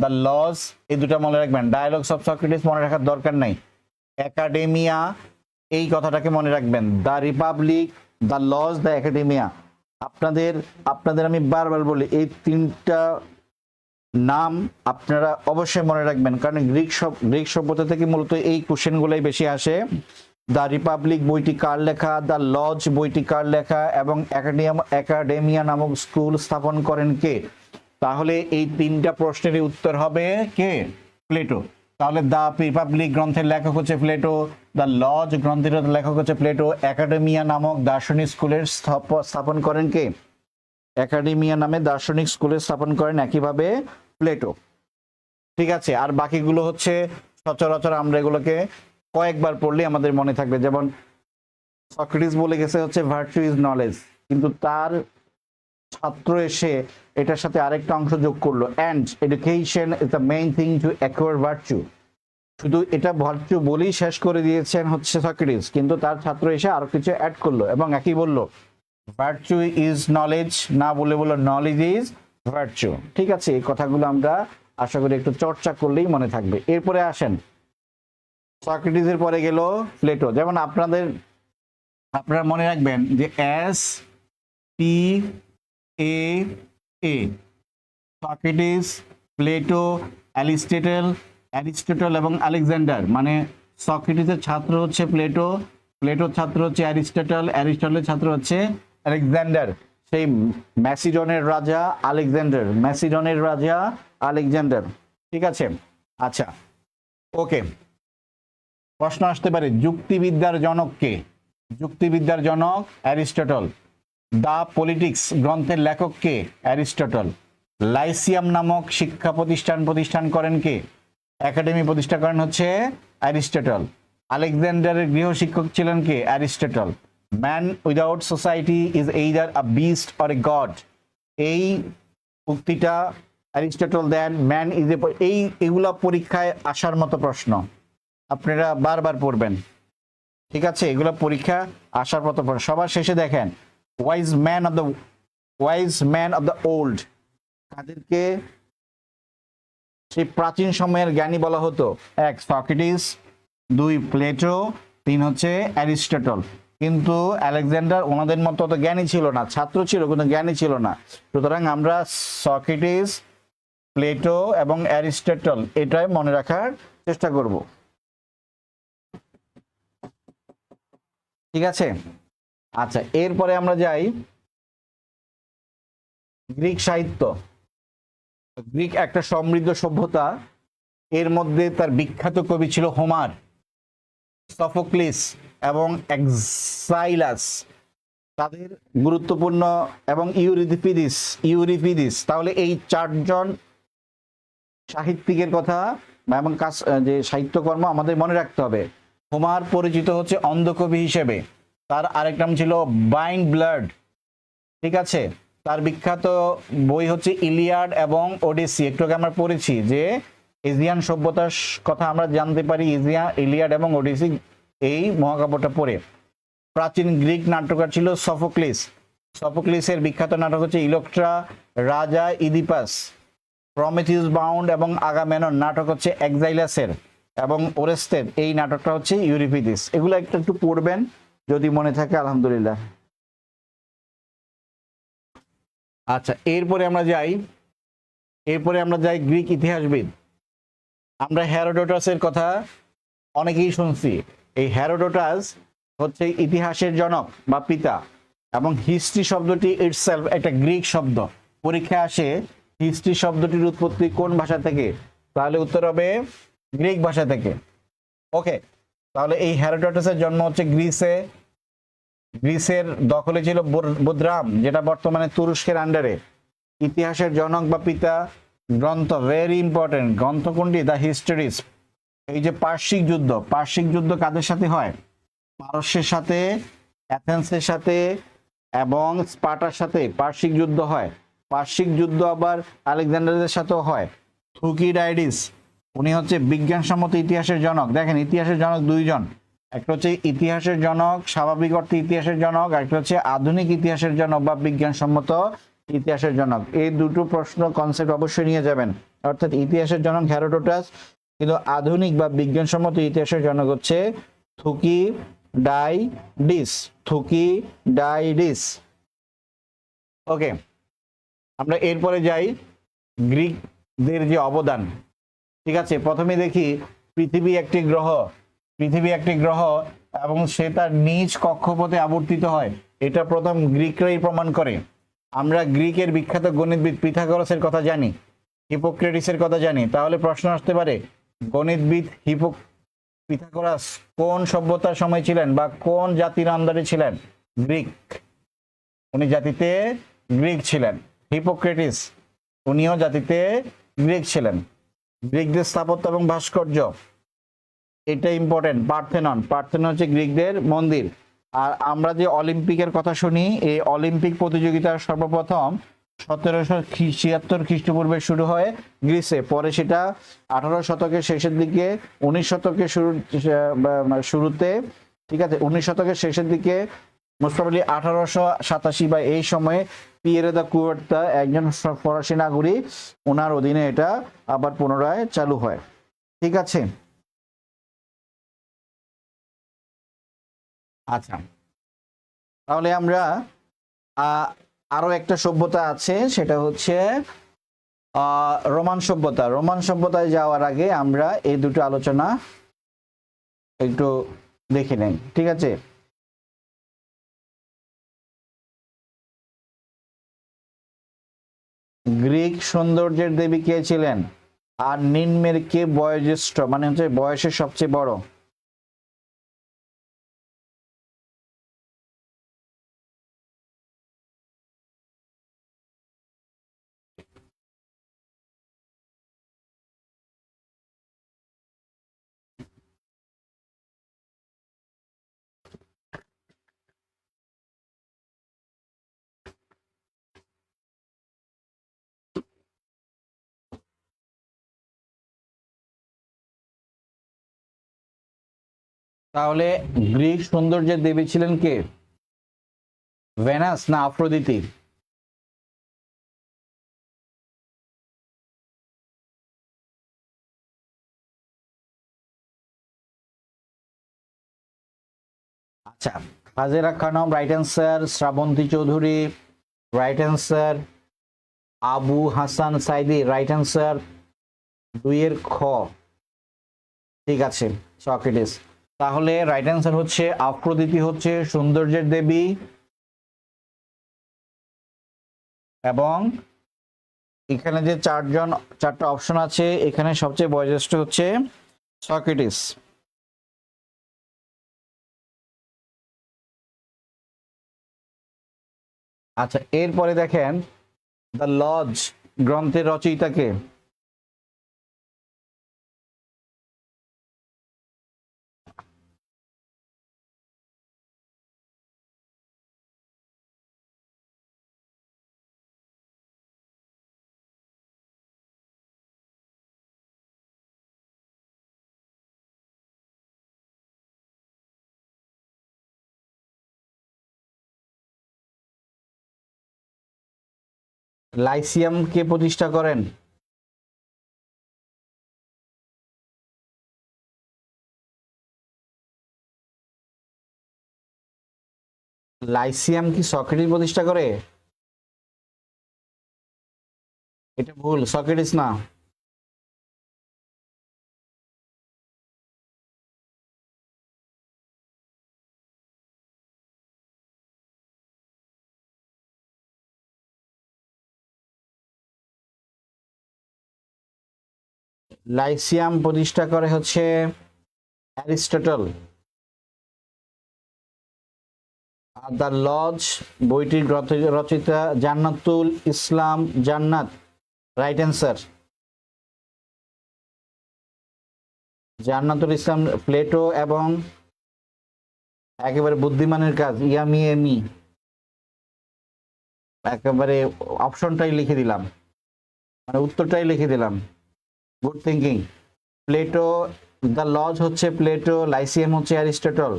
দ্য লজ এই দুটা মনে রাখবেন, ডায়ালগস অফ সক্রেটিস মনে রাখার দরকার নাই, একাডেমিয়া এই কথাটাকে মনে রাখবেন, the republic, the laws, the academia. আপনাদের আমি বারবার বলি এই তিনটা নাম আপনারা অবশ্যই মনে রাখবেন, কারণ গ্রিক সভ্যতা থেকে মূলত এই কোশ্চেনগুলোই বেশি আসে। দ্য রিপাবলিক বইটি কার লেখা, দ্য লজ বইটি কার লেখা এবং একাডেমিয়া নামক স্কুল স্থাপন করেন কে? তাহলে এই তিনটা প্রশ্নেরই উত্তর হবে কে? প্লেটো। তাহলে দ্য রিপাবলিক গ্রন্থের লেখক হচ্ছে প্লেটো, দ্য লজ গ্রন্থের লেখক হচ্ছে প্লেটো, একাডেমিয়া নামক দার্শনিক স্কুলের স্থাপন করেন কে? একাডেমিয়া নামে দার্শনিক স্কুলের স্থাপন করেন একইভাবে প্লেটো। ঠিক আছে, আর বাকিগুলো হচ্ছে সচরাচর আমরা এগুলোকে কয়েকবার পড়লে আমাদের মনে থাকবে। যেমন সক্রেটিস বলে গেছে হচ্ছে ভার্চু ইজ নলেজ, কিন্তু তার ছাত্র এসে এটার সাথে আরেকটা অংশ যোগ করলো, and education is the main thing to acquire virtue. শুধু এটা ভার্চু বলেই শেষ করে দিয়েছেন হচ্ছে সক্রেটিস, কিন্তু তার ছাত্র এসে আরো কিছু অ্যাড করলো এবং একই বললো ভার্চু ইজ নলেজ, না বলে বললো নলেজ ইজ ভার্চু। ঠিক আছে, এই কথাগুলো আমরা আশা করি একটু চর্চা করলেই মনে থাকবে। এরপরে আসেন সক্রেটিসের পরে গেল প্লেটো। যেমন আপনারা মনে রাখবেন যে SPAA, সক্রেটিস, প্লেটো, অ্যারিস্টটল এবং আলেকজান্ডার। মানে সক্রেটিসের ছাত্র হচ্ছে প্লেটো, প্লেটোর ছাত্র হচ্ছে অ্যারিস্টটল, অ্যারিস্টটলের ছাত্র হচ্ছে আলেকজান্ডার, সেই ম্যাসিডনের রাজা আলেকজান্ডার। ঠিক আছে, আচ্ছা ওকে, প্রশ্ন আসতে পারে যুক্তিবিদ্যার জনক কে? যুক্তিবিদ্যার জনক অ্যারিস্টটল। দ্য পলিটিক্স গ্রন্থের লেখক কে? অ্যারিস্টটল। লাইসিয়াম নামক শিক্ষা প্রতিষ্ঠান করেন কে? একাডেমি প্রতিষ্ঠা করেন হচ্ছে অ্যারিস্টটল। আলেকজান্ডারের গৃহ শিক্ষক ছিলেন কে? Aristotle. Man without society is either a beast or a god, এই উক্তিটা Aristotle then man is a, এগুলা পরীক্ষায় আসার মতো প্রশ্ন, আপনারা বারবার পড়বেন, ঠিক আছে? এগুলো পরীক্ষা আসার মতো প্রশ্ন। সবার শেষে দেখেন wise man of the old, তাদেরকে সেই প্রাচীন সময়ের জ্ঞানী বলা হতো। এক সক্রেটিস, দুই প্লেটো, তিন হচ্ছে অ্যারিস্টটল। কিন্তু আলেকজান্ডার ওনাদের মতো তো জ্ঞানী ছিল না, ছাত্র ছিল কিন্তু জ্ঞানী ছিল না। সুতরাং আমরা সক্রেটিস, প্লেটো এবং অ্যারিস্টটল এটাই মনে রাখার চেষ্টা করব, ঠিক আছে? আচ্ছা, এরপরে আমরা যাই গ্রিক সাহিত্য। গ্রিক একটা সমৃদ্ধ সভ্যতা, এর মধ্যে তার বিখ্যাত কবি ছিল হোমার, সফোক্লিস এবং এক্সাইলাস, তাদের গুরুত্বপূর্ণ, এবং ইউরিপিডিস। তাহলে এই চারজন সাহিত্যিকের কথা এবং যে সাহিত্যকর্ম আমাদের মনে রাখতে হবে। হোমার পরিচিত হচ্ছে অন্ধকবি হিসেবে, তার আরেক নাম ছিল বাইন্ড ব্লাড, ঠিক আছে? তার বিখ্যাত বই হচ্ছে ইলিয়াড এবং ওডিসি। একটু আগে আমরা পড়েছি যে এজিয়ান সভ্যতার কথা আমরা জানতে পারি ইলিয়াড এবং ওডিসি এই মহাকাব্যটা পড়ে। প্রাচীন গ্রিক নাট্যকার ছিল সফোক্লিসের বিখ্যাত নাটক হচ্ছে ইলেক্ট্রা, রাজা ইদিপাস। প্রমেথিউস বাউন্ড এবং আগামেনন নাটক হচ্ছে এক্সাইলাসের, এবং ওরেস্টের এই নাটকটা হচ্ছে ইউরিপিডিস। এগুলো একটু পড়বেন যদি মনে থাকে, আলহামদুলিল্লাহ। আচ্ছা, এরপরে আমরা যাই গ্রিক ইতিহাসবিদ। আমরা হেরোডোটাসের কথা অনেকেই শুনছি। এই হেরোডোটাস হচ্ছে ইতিহাসের জনক বা পিতা, এবং হিস্ট্রি শব্দটি ইটসেলফ একটা গ্রিক শব্দ। পরীক্ষা আসে হিস্ট্রি শব্দটির উৎপত্তি কোন ভাষা থেকে, তাহলে উত্তর হবে গ্রিক ভাষা থেকে। ওকে, তাহলে এই হেরোডোটাসের জন্ম হচ্ছে গ্রিসের দখলে ছিল বুদ্রাম, যেটা বর্তমানে তুরস্কের আন্ডারে। ইতিহাসের জনক বা পিতা, গ্রন্থ ভেরি ইম্পর্টেন্ট, গ্রন্থ কোনটি? The Histories. এই যে পার্শ্বিক যুদ্ধ কাদের সাথে হয়? পারস্যের সাথে, অ্যাথেন্সের সাথে এবং স্পার্টার সাথে পার্শ্বিক যুদ্ধ হয়। পার্শ্বিক যুদ্ধ আবার আলেকজান্ডারের সাথেও হয়। থুকিডাইডিস, উনি হচ্ছে বিজ্ঞানসম্মত ইতিহাসের জনক। দেখেন, ইতিহাসের জনক দুইজন, একটা হচ্ছে ইতিহাসের জনক, স্বাভাবিক অর্থে ইতিহাসের জনক, একটা হচ্ছে আধুনিক ইতিহাসের জনক বা বিজ্ঞানসম্মত ইতিহাসের জনক। এই দুটো প্রশ্ন কনসেপ্ট অবশ্যই নিয়ে যাবেন। অর্থাৎ ইতিহাসের জনক হেরোডোটাস, কিন্তু আধুনিক বা বিজ্ঞানসম্মত ইতিহাসের জনক হচ্ছে থুকিডাইডিস। ওকে, আমরা এরপরে যাই গ্রিকদের যে অবদান, ঠিক আছে? প্রথমে দেখি পৃথিবী একটি গ্রহ এবং সে তার নিজ কক্ষপথে আবর্তিত হয়, এটা প্রথম গ্রিকরাই প্রমাণ করে। আমরা গ্রিকের বিখ্যাত গণিতবিদ পিথাগোরাসের কথা জানি, হিপোক্রেটিসের কথা জানি। তাহলে প্রশ্ন আসতে পারে, গণিতবিদ পিথাগোরাস কোন সভ্যতার সময় ছিলেন বা কোন জাতির আন্ডারে ছিলেন? গ্রিক, উনি জাতিতে গ্রিক ছিলেন। হিপোক্রেটিস, উনিও জাতিতে গ্রিক ছিলেন। গ্রিকদের স্থাপত্য এবং ভাস্কর্য, এটা ইম্পর্টেন্ট। পার্থেনন হচ্ছে গ্রিকদের মন্দির। আর আমরা যে অলিম্পিকের কথা শুনি, এই অলিম্পিক প্রতিযোগিতা সর্বপ্রথম 1776 খ্রিস্টপূর্বে শুরু হয় গ্রিসে। পরে সেটা 18 শতকের শেষের দিকে, 19 শতকের শুরুতে, ঠিক আছে, 19 শতকের শেষের দিকে, মোস্ট প্রবাবলি 1887 বা এই সময়ে পিয়েরে দা কুয়ার্তা, একজন ফরাসি নাগরিক, ওনার অধীনে এটা আবার পুনরায় চালু হয়, ঠিক আছে? আচ্ছা, তাহলে আমরা আরো একটা সভ্যতা আছে, সেটা হচ্ছে রোমান সভ্যতায় যাওয়ার আগে আমরা এই দুটো আলোচনা একটু দেখে নেই, ঠিক আছে? গ্রিক সৌন্দর্যের দেবী কে ছিলেন? আর নিম্নের কে বয়োজ্যেষ্ঠ, মানে হচ্ছে বয়সের সবচেয়ে বড়? তাহলে গ্রিক সৌন্দর্যের দেবী ছিলেন কে? ভেনাস না আফ্রোদিতি? আচ্ছা, Hajera Khanam right answer, Shrabanti Chowdhury right answer, Abu Hasan Saidi right answer, 2 এর খ। ঠিক আছে, সক্রেটিস। তাহলে রাইট অ্যান্সার হচ্ছে আফ্রোদিতি হচ্ছে সৌন্দর্যের দেবী, এবং এখানে যে চারটা অপশন আছে এখানে সবচেয়ে বয়োজ্যেষ্ঠ হচ্ছে সক্রেটিস। আচ্ছা, এরপরে দেখেন দ্য লজ গ্রন্থের রচয়িতাকে? লাইসিয়াম কে প্রতিষ্ঠা করেন? লাইসিয়াম কি সক্রেটিস প্রতিষ্ঠা করে? এটা ভুল, সক্রেটিস না। লাইসিয়াম প্রতিষ্ঠা করে হচ্ছে অ্যারিস্টটল। আর দ্য লজ বইটির রচয়িতা জান্নাতুল ইসলাম জান্নাত রাইট অ্যান্সার। জান্নাতুল ইসলাম প্লেটো এবং একেবারে বুদ্ধিমানের কাজ ইয়ামি এমি, একেবারে অপশনটাই লিখে দিলাম, মানে উত্তরটাই লিখে দিলাম। Good thinking. Plato, the laws হচ্ছে প্লেটো, লাইসিয়াম হচ্ছে অ্যারিস্টটল।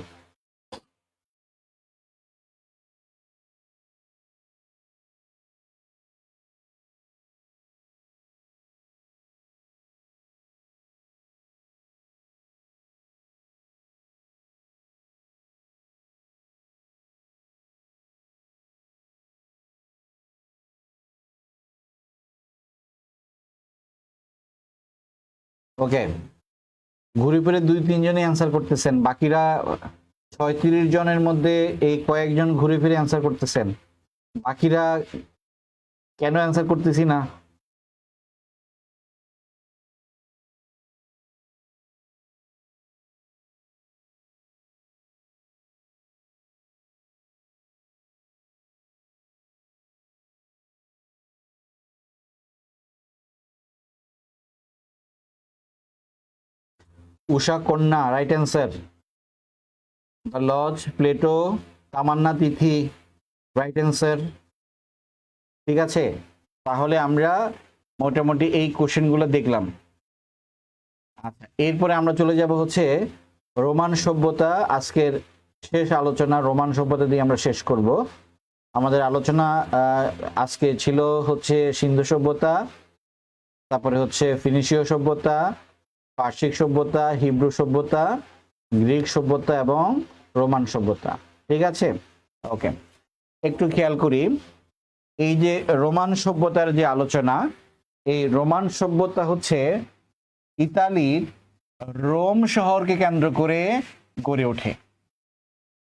ওকে, ঘুরে ফিরে 2-3 জনই অ্যান্সার করতেছেন, বাকিরা 36 জনের মধ্যে এই কয়েকজন ঘুরে ফিরে অ্যান্সার করতেছেন, বাকিরা কেন অ্যান্সার করতেছি না? Usha Kanya right answer. The laws Plato, Tamanna Tithi right answer. ঠিক আছে, তাহলে আমরা মোটামুটি এই কোশ্চেনগুলো দেখলাম। আচ্ছা, এরপরে আমরা চলে যাব হচ্ছে রোমান সভ্যতা। আজকের শেষ আলোচনা রোমান সভ্যতা দিয়ে আমরা শেষ করব। আমাদের আলোচনা আজকে ছিল হচ্ছে সিন্ধু সভ্যতা, তারপরে হচ্ছে ফিনিশীয় সভ্যতা, পার্সিক সভ্যতা, হিব্রু সভ্যতা, গ্রিক সভ্যতা এবং রোমান সভ্যতা। ঠিক আছে, ওকে। একটু খেয়াল করি, এই যে রোমান সভ্যতার যে আলোচনা, এই রোমান সভ্যতা হচ্ছে ইতালির রোম শহরকে কেন্দ্র করে গড়ে ওঠে।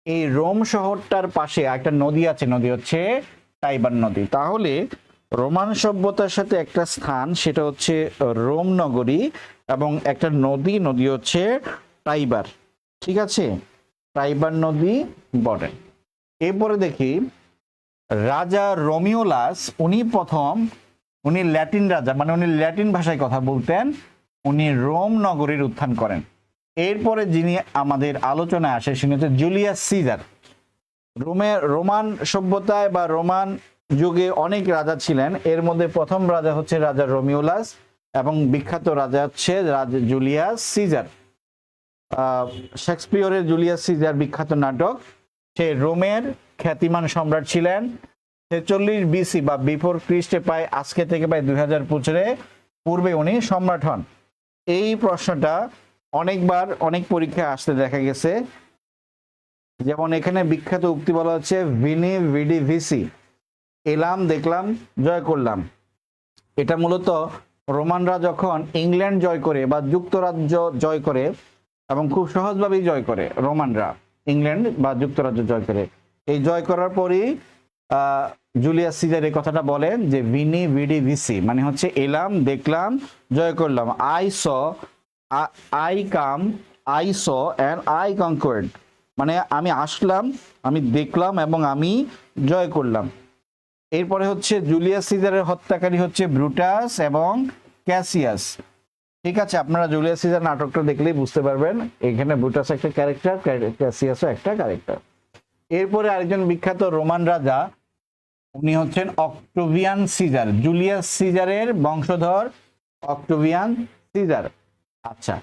এই রোম শহরটার পাশে একটা নদী আছে, নদী হচ্ছে টাইবার নদী। তাহলে রোমান সভ্যতার সাথে একটা স্থান, সেটা হচ্ছে রোম নগরী, এবং একটা নদী, নদী হচ্ছে টাইবার। ঠিক আছে, টাইবার নদী বটে। এরপরে দেখি রাজা রোমিওলাস, উনি ল্যাটিন রাজা, মানে উনি ল্যাটিন ভাষায় কথা বলতেন, উনি রোম নগরীর উত্থান করেন। এরপরে যিনি আমাদের আলোচনায় আসে তিনি হচ্ছে জুলিয়াস সিজার। রোমান সভ্যতায় বা রোমান যুগে অনেক রাজা ছিলেন, এর মধ্যে প্রথম রাজা হচ্ছে রাজা রোমিওলাস এবং বিখ্যাত রাজা হচ্ছে রাজা জুলিয়াস সিজার। শেক্সপিয়রের জুলিয়াস সিজার বিখ্যাত নাটক। সে রোমের খ্যাতিমান সম্রাট ছিলেন। 46 বিসি বা বিফোর খ্রিস্টে প্রায় আজকে থেকে প্রায় 2025 পূর্বে উনি সম্রাট হন। এই প্রশ্নটা অনেকবার অনেক পরীক্ষায় আসতে দেখা গেছে। যেমন এখানে বিখ্যাত উক্তি বলা হচ্ছে ভিনি ভিডি ভিসি, এলাম দেখলাম জয় করলাম। এটা মূলত রোমানরা যখন ইংল্যান্ড জয় করে বা যুক্তরাজ্য জয় করে, এবং খুব সহজভাবেই জয় করে রোমানরা ইংল্যান্ড বা যুক্তরাজ্য জয় করে, এই জয় করার পরই জুলিয়াস সিজার এই কথাটা বলেন যে ভিনি ভিডি ভিসি, মানে হচ্ছে এলাম দেখলাম জয় করলাম। I saw, I came, I saw and I conquered, মানে আমি আসলাম, আমি দেখলাম এবং আমি জয় করলাম। এরপরে হচ্ছে জুলিয়াস সিজারের হত্যাকারী হচ্ছে ব্রুটাস এবং ক্যাসিয়াস। ঠিক আছে, আপনারা জুলিয়াস সিজার নাটকটা দেখলেই বুঝতে পারবেন এখানে ব্রুটাস একটা ক্যারেক্টার, ক্যাসিয়াসও একটা ক্যারেক্টার। এরপরে আরেকজন বিখ্যাত রোমান রাজা, উনি হচ্ছেন অক্টোভিয়ান সিজার, জুলিয়াস সিজারের বংশধর অক্টোভিয়ান সিজার। আচ্ছা,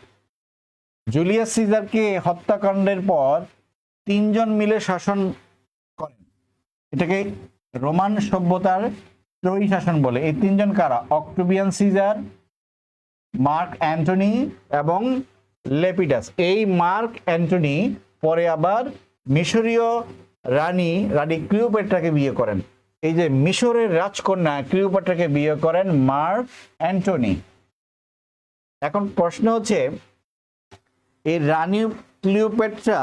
জুলিয়াস সিজারকে হত্যাকাণ্ডের পর 3 জন মিলে শাসন করেন। এটাকে রোমান সভ্যতার ত্রয়ী শাসন বলে। এই 3 জন কারা? অক্টোভিয়ান সিজার, মার্ক অ্যান্টনি এবং লেপিডাস। এই মার্ক অ্যান্টনি পরে আবার মিশরীয় রানী ক্লিওপেট্রাকে বিয়ে করেন। এই যে মিশরের রাজকন্যা ক্লিওপেট্রাকে বিয়ে করেন মার্ক অ্যান্টনি। এখন প্রশ্ন হচ্ছে, এই রানী ক্লিওপেট্রা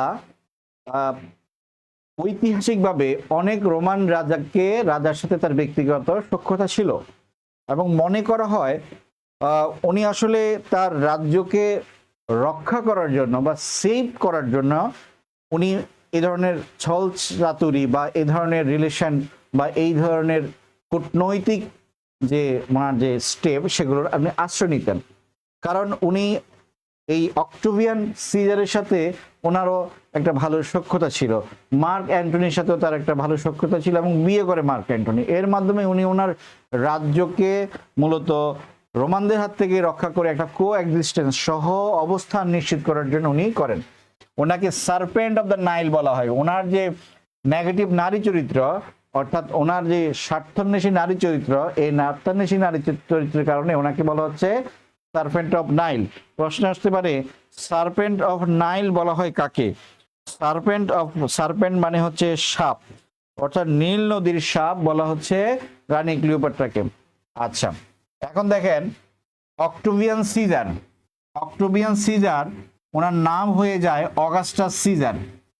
ঐতিহাসিকভাবে অনেক রোমান রাজার সাথে তার ব্যক্তিগত সখ্যতা ছিল, এবং মনে করা হয় উনি আসলে তার রাজ্যকে রক্ষা করার জন্য বা সেভ করার জন্য উনি এই ধরনের ছল চাতুরি বা এই ধরনের রিলেশন বা এই ধরনের কূটনৈতিক যে স্টেপ সেগুলোর আপনি আশ্রয় নিতেন। কারণ উনি এই অক্টোভিয়ান সিজারের সাথে ওনারও একটা ভালো সখ্যতা ছিল, মার্ক অ্যান্টনির সাথেও তার একটা ভালো সখ্যতা ছিল, এবং বিয়ে করে মার্ক অ্যান্টনি। এর মাধ্যমে উনি ওনার রাজ্যকে মূলত রোমানদের হাত থেকে রক্ষা করে একটা কো এক্সিস্টেন্স সহ অবস্থান নিশ্চিত করার জন্য উনি করেন। ওনাকে সার্পেন্ট অফ দ্য নাইল বলা হয়। ওনার যে নেগেটিভ নারী চরিত্র, অর্থাৎ ওনার যে স্বার্থান্বেষী নারী চরিত্র, এই স্বার্থান্বেষী নারী চরিত্রের কারণে ওনাকে বলা হচ্ছে সার্পেন্ট অফ নাইল। প্রশ্ন আসতে পারে, সার্পেন্ট অফ নাইল বলা হয় কাকে? সার্পেন্ট মানে হচ্ছে সাপ, অর্থাৎ নীল নদীর সাপ বলা হচ্ছে রানী ক্লিওপেট্রাকে। আচ্ছা, এখন দেখেন অক্টোভিয়ান সিজার ওনার নাম হয়ে যায় অগাস্টাস সিজার।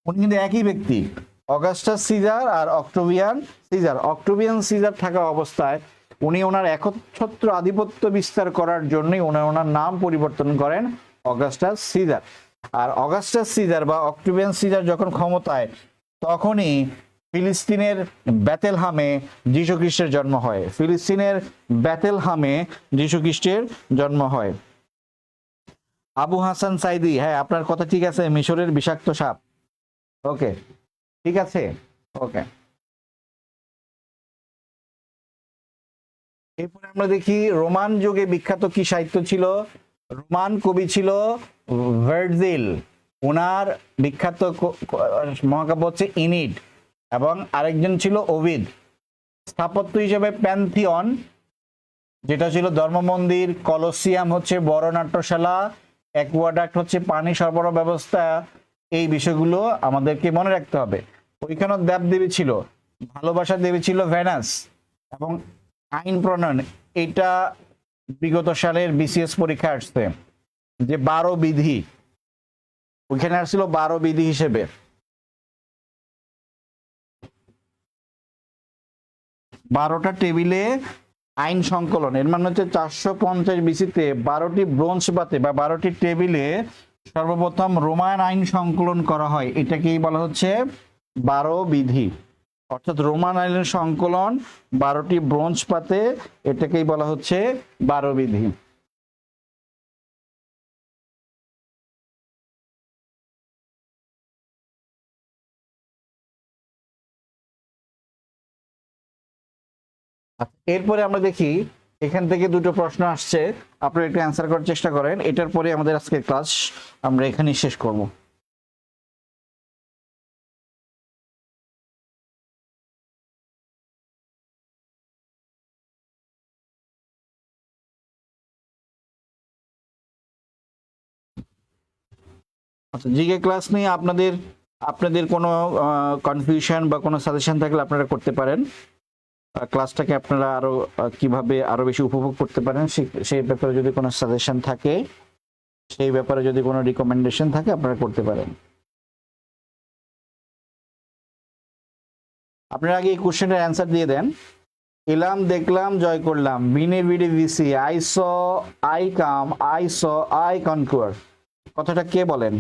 উনি কিন্তু একই ব্যক্তি, অগাস্টাস সিজার আর অক্টোভিয়ান সিজার থাকা অবস্থায় উনি ওনার একচ্ছত্র আধিপত্য বিস্তার করার জন্যই ওনার নাম পরিবর্তন করেন অগাস্টাস সিজার। আর অগাস্টাস সিজার বা অক্টোভিয়ান সিজার যখন ক্ষমতায়, তখনই ফিলিস্তিনের বেথেলহামে যীশু খ্রিস্টের জন্ম হয়। জন্ম হয়। আবু হাসান সাইদি, হ্যাঁ আপনার কথা ঠিক আছে, মিশরের বিষাক্ত সাপ। ওকে, ঠিক আছে, ওকে। এরপরে আমরা দেখি রোমান যুগে বিখ্যাত কি সাহিত্য ছিল। রোমান কবি ছিল ভার্জিল, ওনার বিখ্যাত মহাকাব্য হচ্ছে ইনিড, এবং আরেকজন ছিল ওভিড। স্থাপত্য হিসেবে প্যান্থিয়ন, যেটা ছিল ধর্মমন্দির, কলোসিয়াম হচ্ছে বড় নাট্যশালা, অ্যাকুয়াডাক্ট হচ্ছে পানি সরবরাহ ব্যবস্থা, এই বিষয়গুলো আমাদেরকে মনে রাখতে হবে। ওইখানে দেবদেবী ছিল, ভালোবাসার দেবী ছিল ভেনাস, এবং আইন প্রণয়ন, এটা বিগত সালের বিসিএস পরীক্ষা আসছে যে 12 বিধি, ওইখানে আসছিল 12 বিধি হিসেবে। 12টা টেবিলে আইন সংকলন, এর মানে হচ্ছে 450 বিসিতে 12টি ব্রোঞ্জ পাতে বা 12টি টেবিলে সর্বপ্রথম রোমান আইন সংকলন করা হয়। এটাকেই বলা হচ্ছে 12 বিধি, অর্থাৎ রোমান আইনের সংকলন 12টি ব্রোঞ্জ পাতে, এটাকেই বলা হচ্ছে 12 বিধি। এরপরে আমরা দেখি এখান থেকে দুটো প্রশ্ন আসছে, আপনারা একটু অ্যান্সার করার চেষ্টা করেন। এটার পরে আমাদের আজকের ক্লাস আমরা এখানেই শেষ করব। আচ্ছা, জিকে ক্লাস নিয়ে আপনাদের আপনাদের কোনো কনফিউশন বা কোনো সাজেশন থাকলে আপনারা করতে পারেন। ক্লাসটাকে আপনারা আরো কিভাবে আরো বেশি উপভোগ করতে পারেন সেই ব্যাপারে যদি কোনো সাজেশন থাকে, সেই ব্যাপারে যদি কোনো রিকমেন্ডেশন থাকে আপনারা করতে পারেন। আপনারা আগে এই কোশ্চেনের অ্যান্সার দিয়ে দেন। এলাম, দেখলাম, জয় করলাম, বিনে বিডি ভিসি, I saw, I came, I saw, I conquer, কথাটা কে বলেন?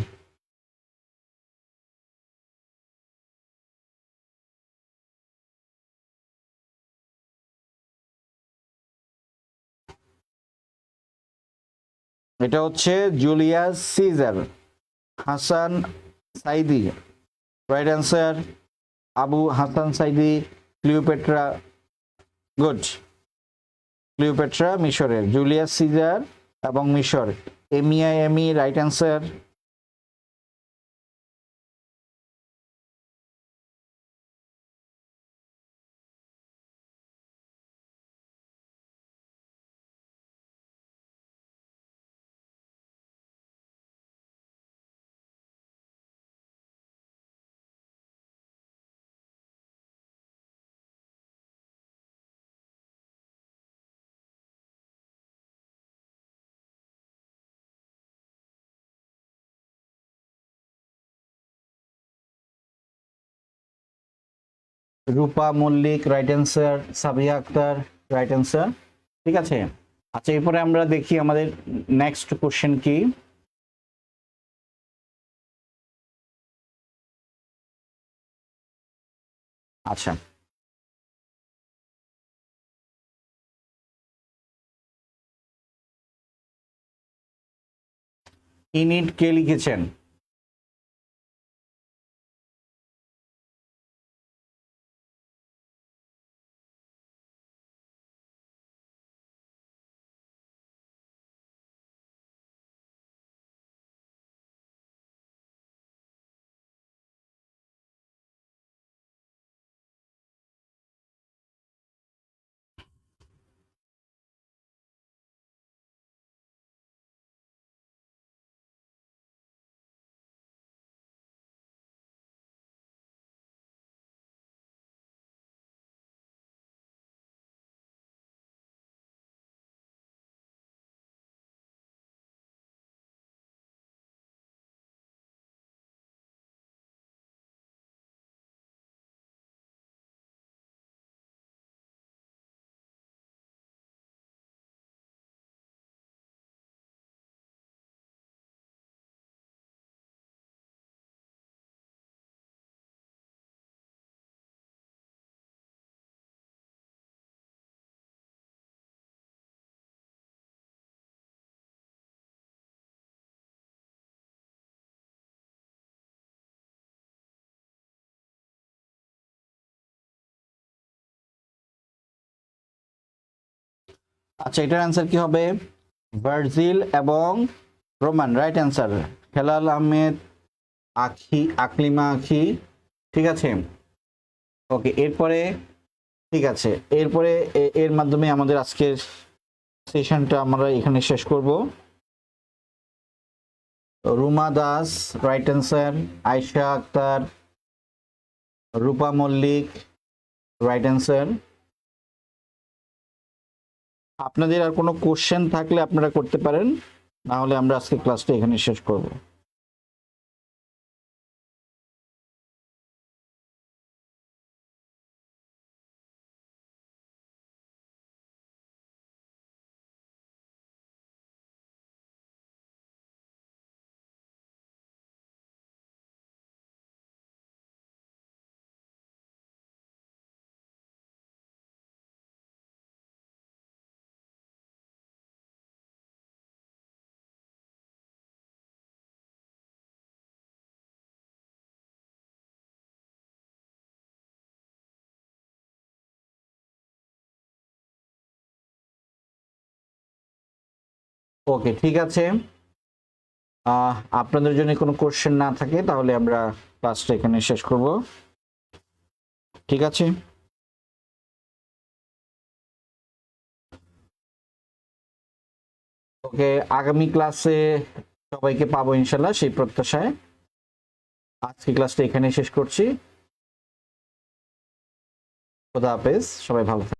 এটা হচ্ছে Julius Caesar, Hasan Saidi, right answer. Abu Hasan Saidi, Cleopatra, good. Cleopatra মিশরের, জুলিয়াস সিজার এবং মিশর, এমই right answer. Rupa Mallick, right answer. Sabiya Akter, right answer. ঠিক আছে। আচ্ছা, এরপরে আমরা দেখি আমাদের নেক্সট কোশ্চেন কি। আচ্ছা, ইনিট কে লিখেছেন? আচ্ছা, এটার অ্যান্সার কি হবে? ভার্জিল এবং Roman, right answer. Helal Ahmed, আখি, আকলিমা আখি। ঠিক আছে। ওকে, এরপরে ঠিক আছে, এরপরে এর মাধ্যমে আমাদের আজকের সেশনটা আমরা এখানে শেষ করব। Ruma Das, right answer. Ayesha Akter, Rupa Mallick, right answer. আপনাদের আর কোনো কোশ্চেন থাকলে আপনারা করতে পারেন, না হলে আমরা আজকে ক্লাসটা এখানে শেষ করব। ওকে, ঠিক আছে। আপনাদের জন্য কোনো কোশ্চেন না থাকে তাহলে আমরা ক্লাসটা এখানে শেষ করব। ঠিক আছে। ওকে, আগামী ক্লাসে সবাইকে পাবো ইনশাল্লাহ, সেই প্রত্যাশায় আজকে ক্লাসটা এখানে শেষ করছি। খোদা হাফেজ, সবাই ভালো থাকবেন।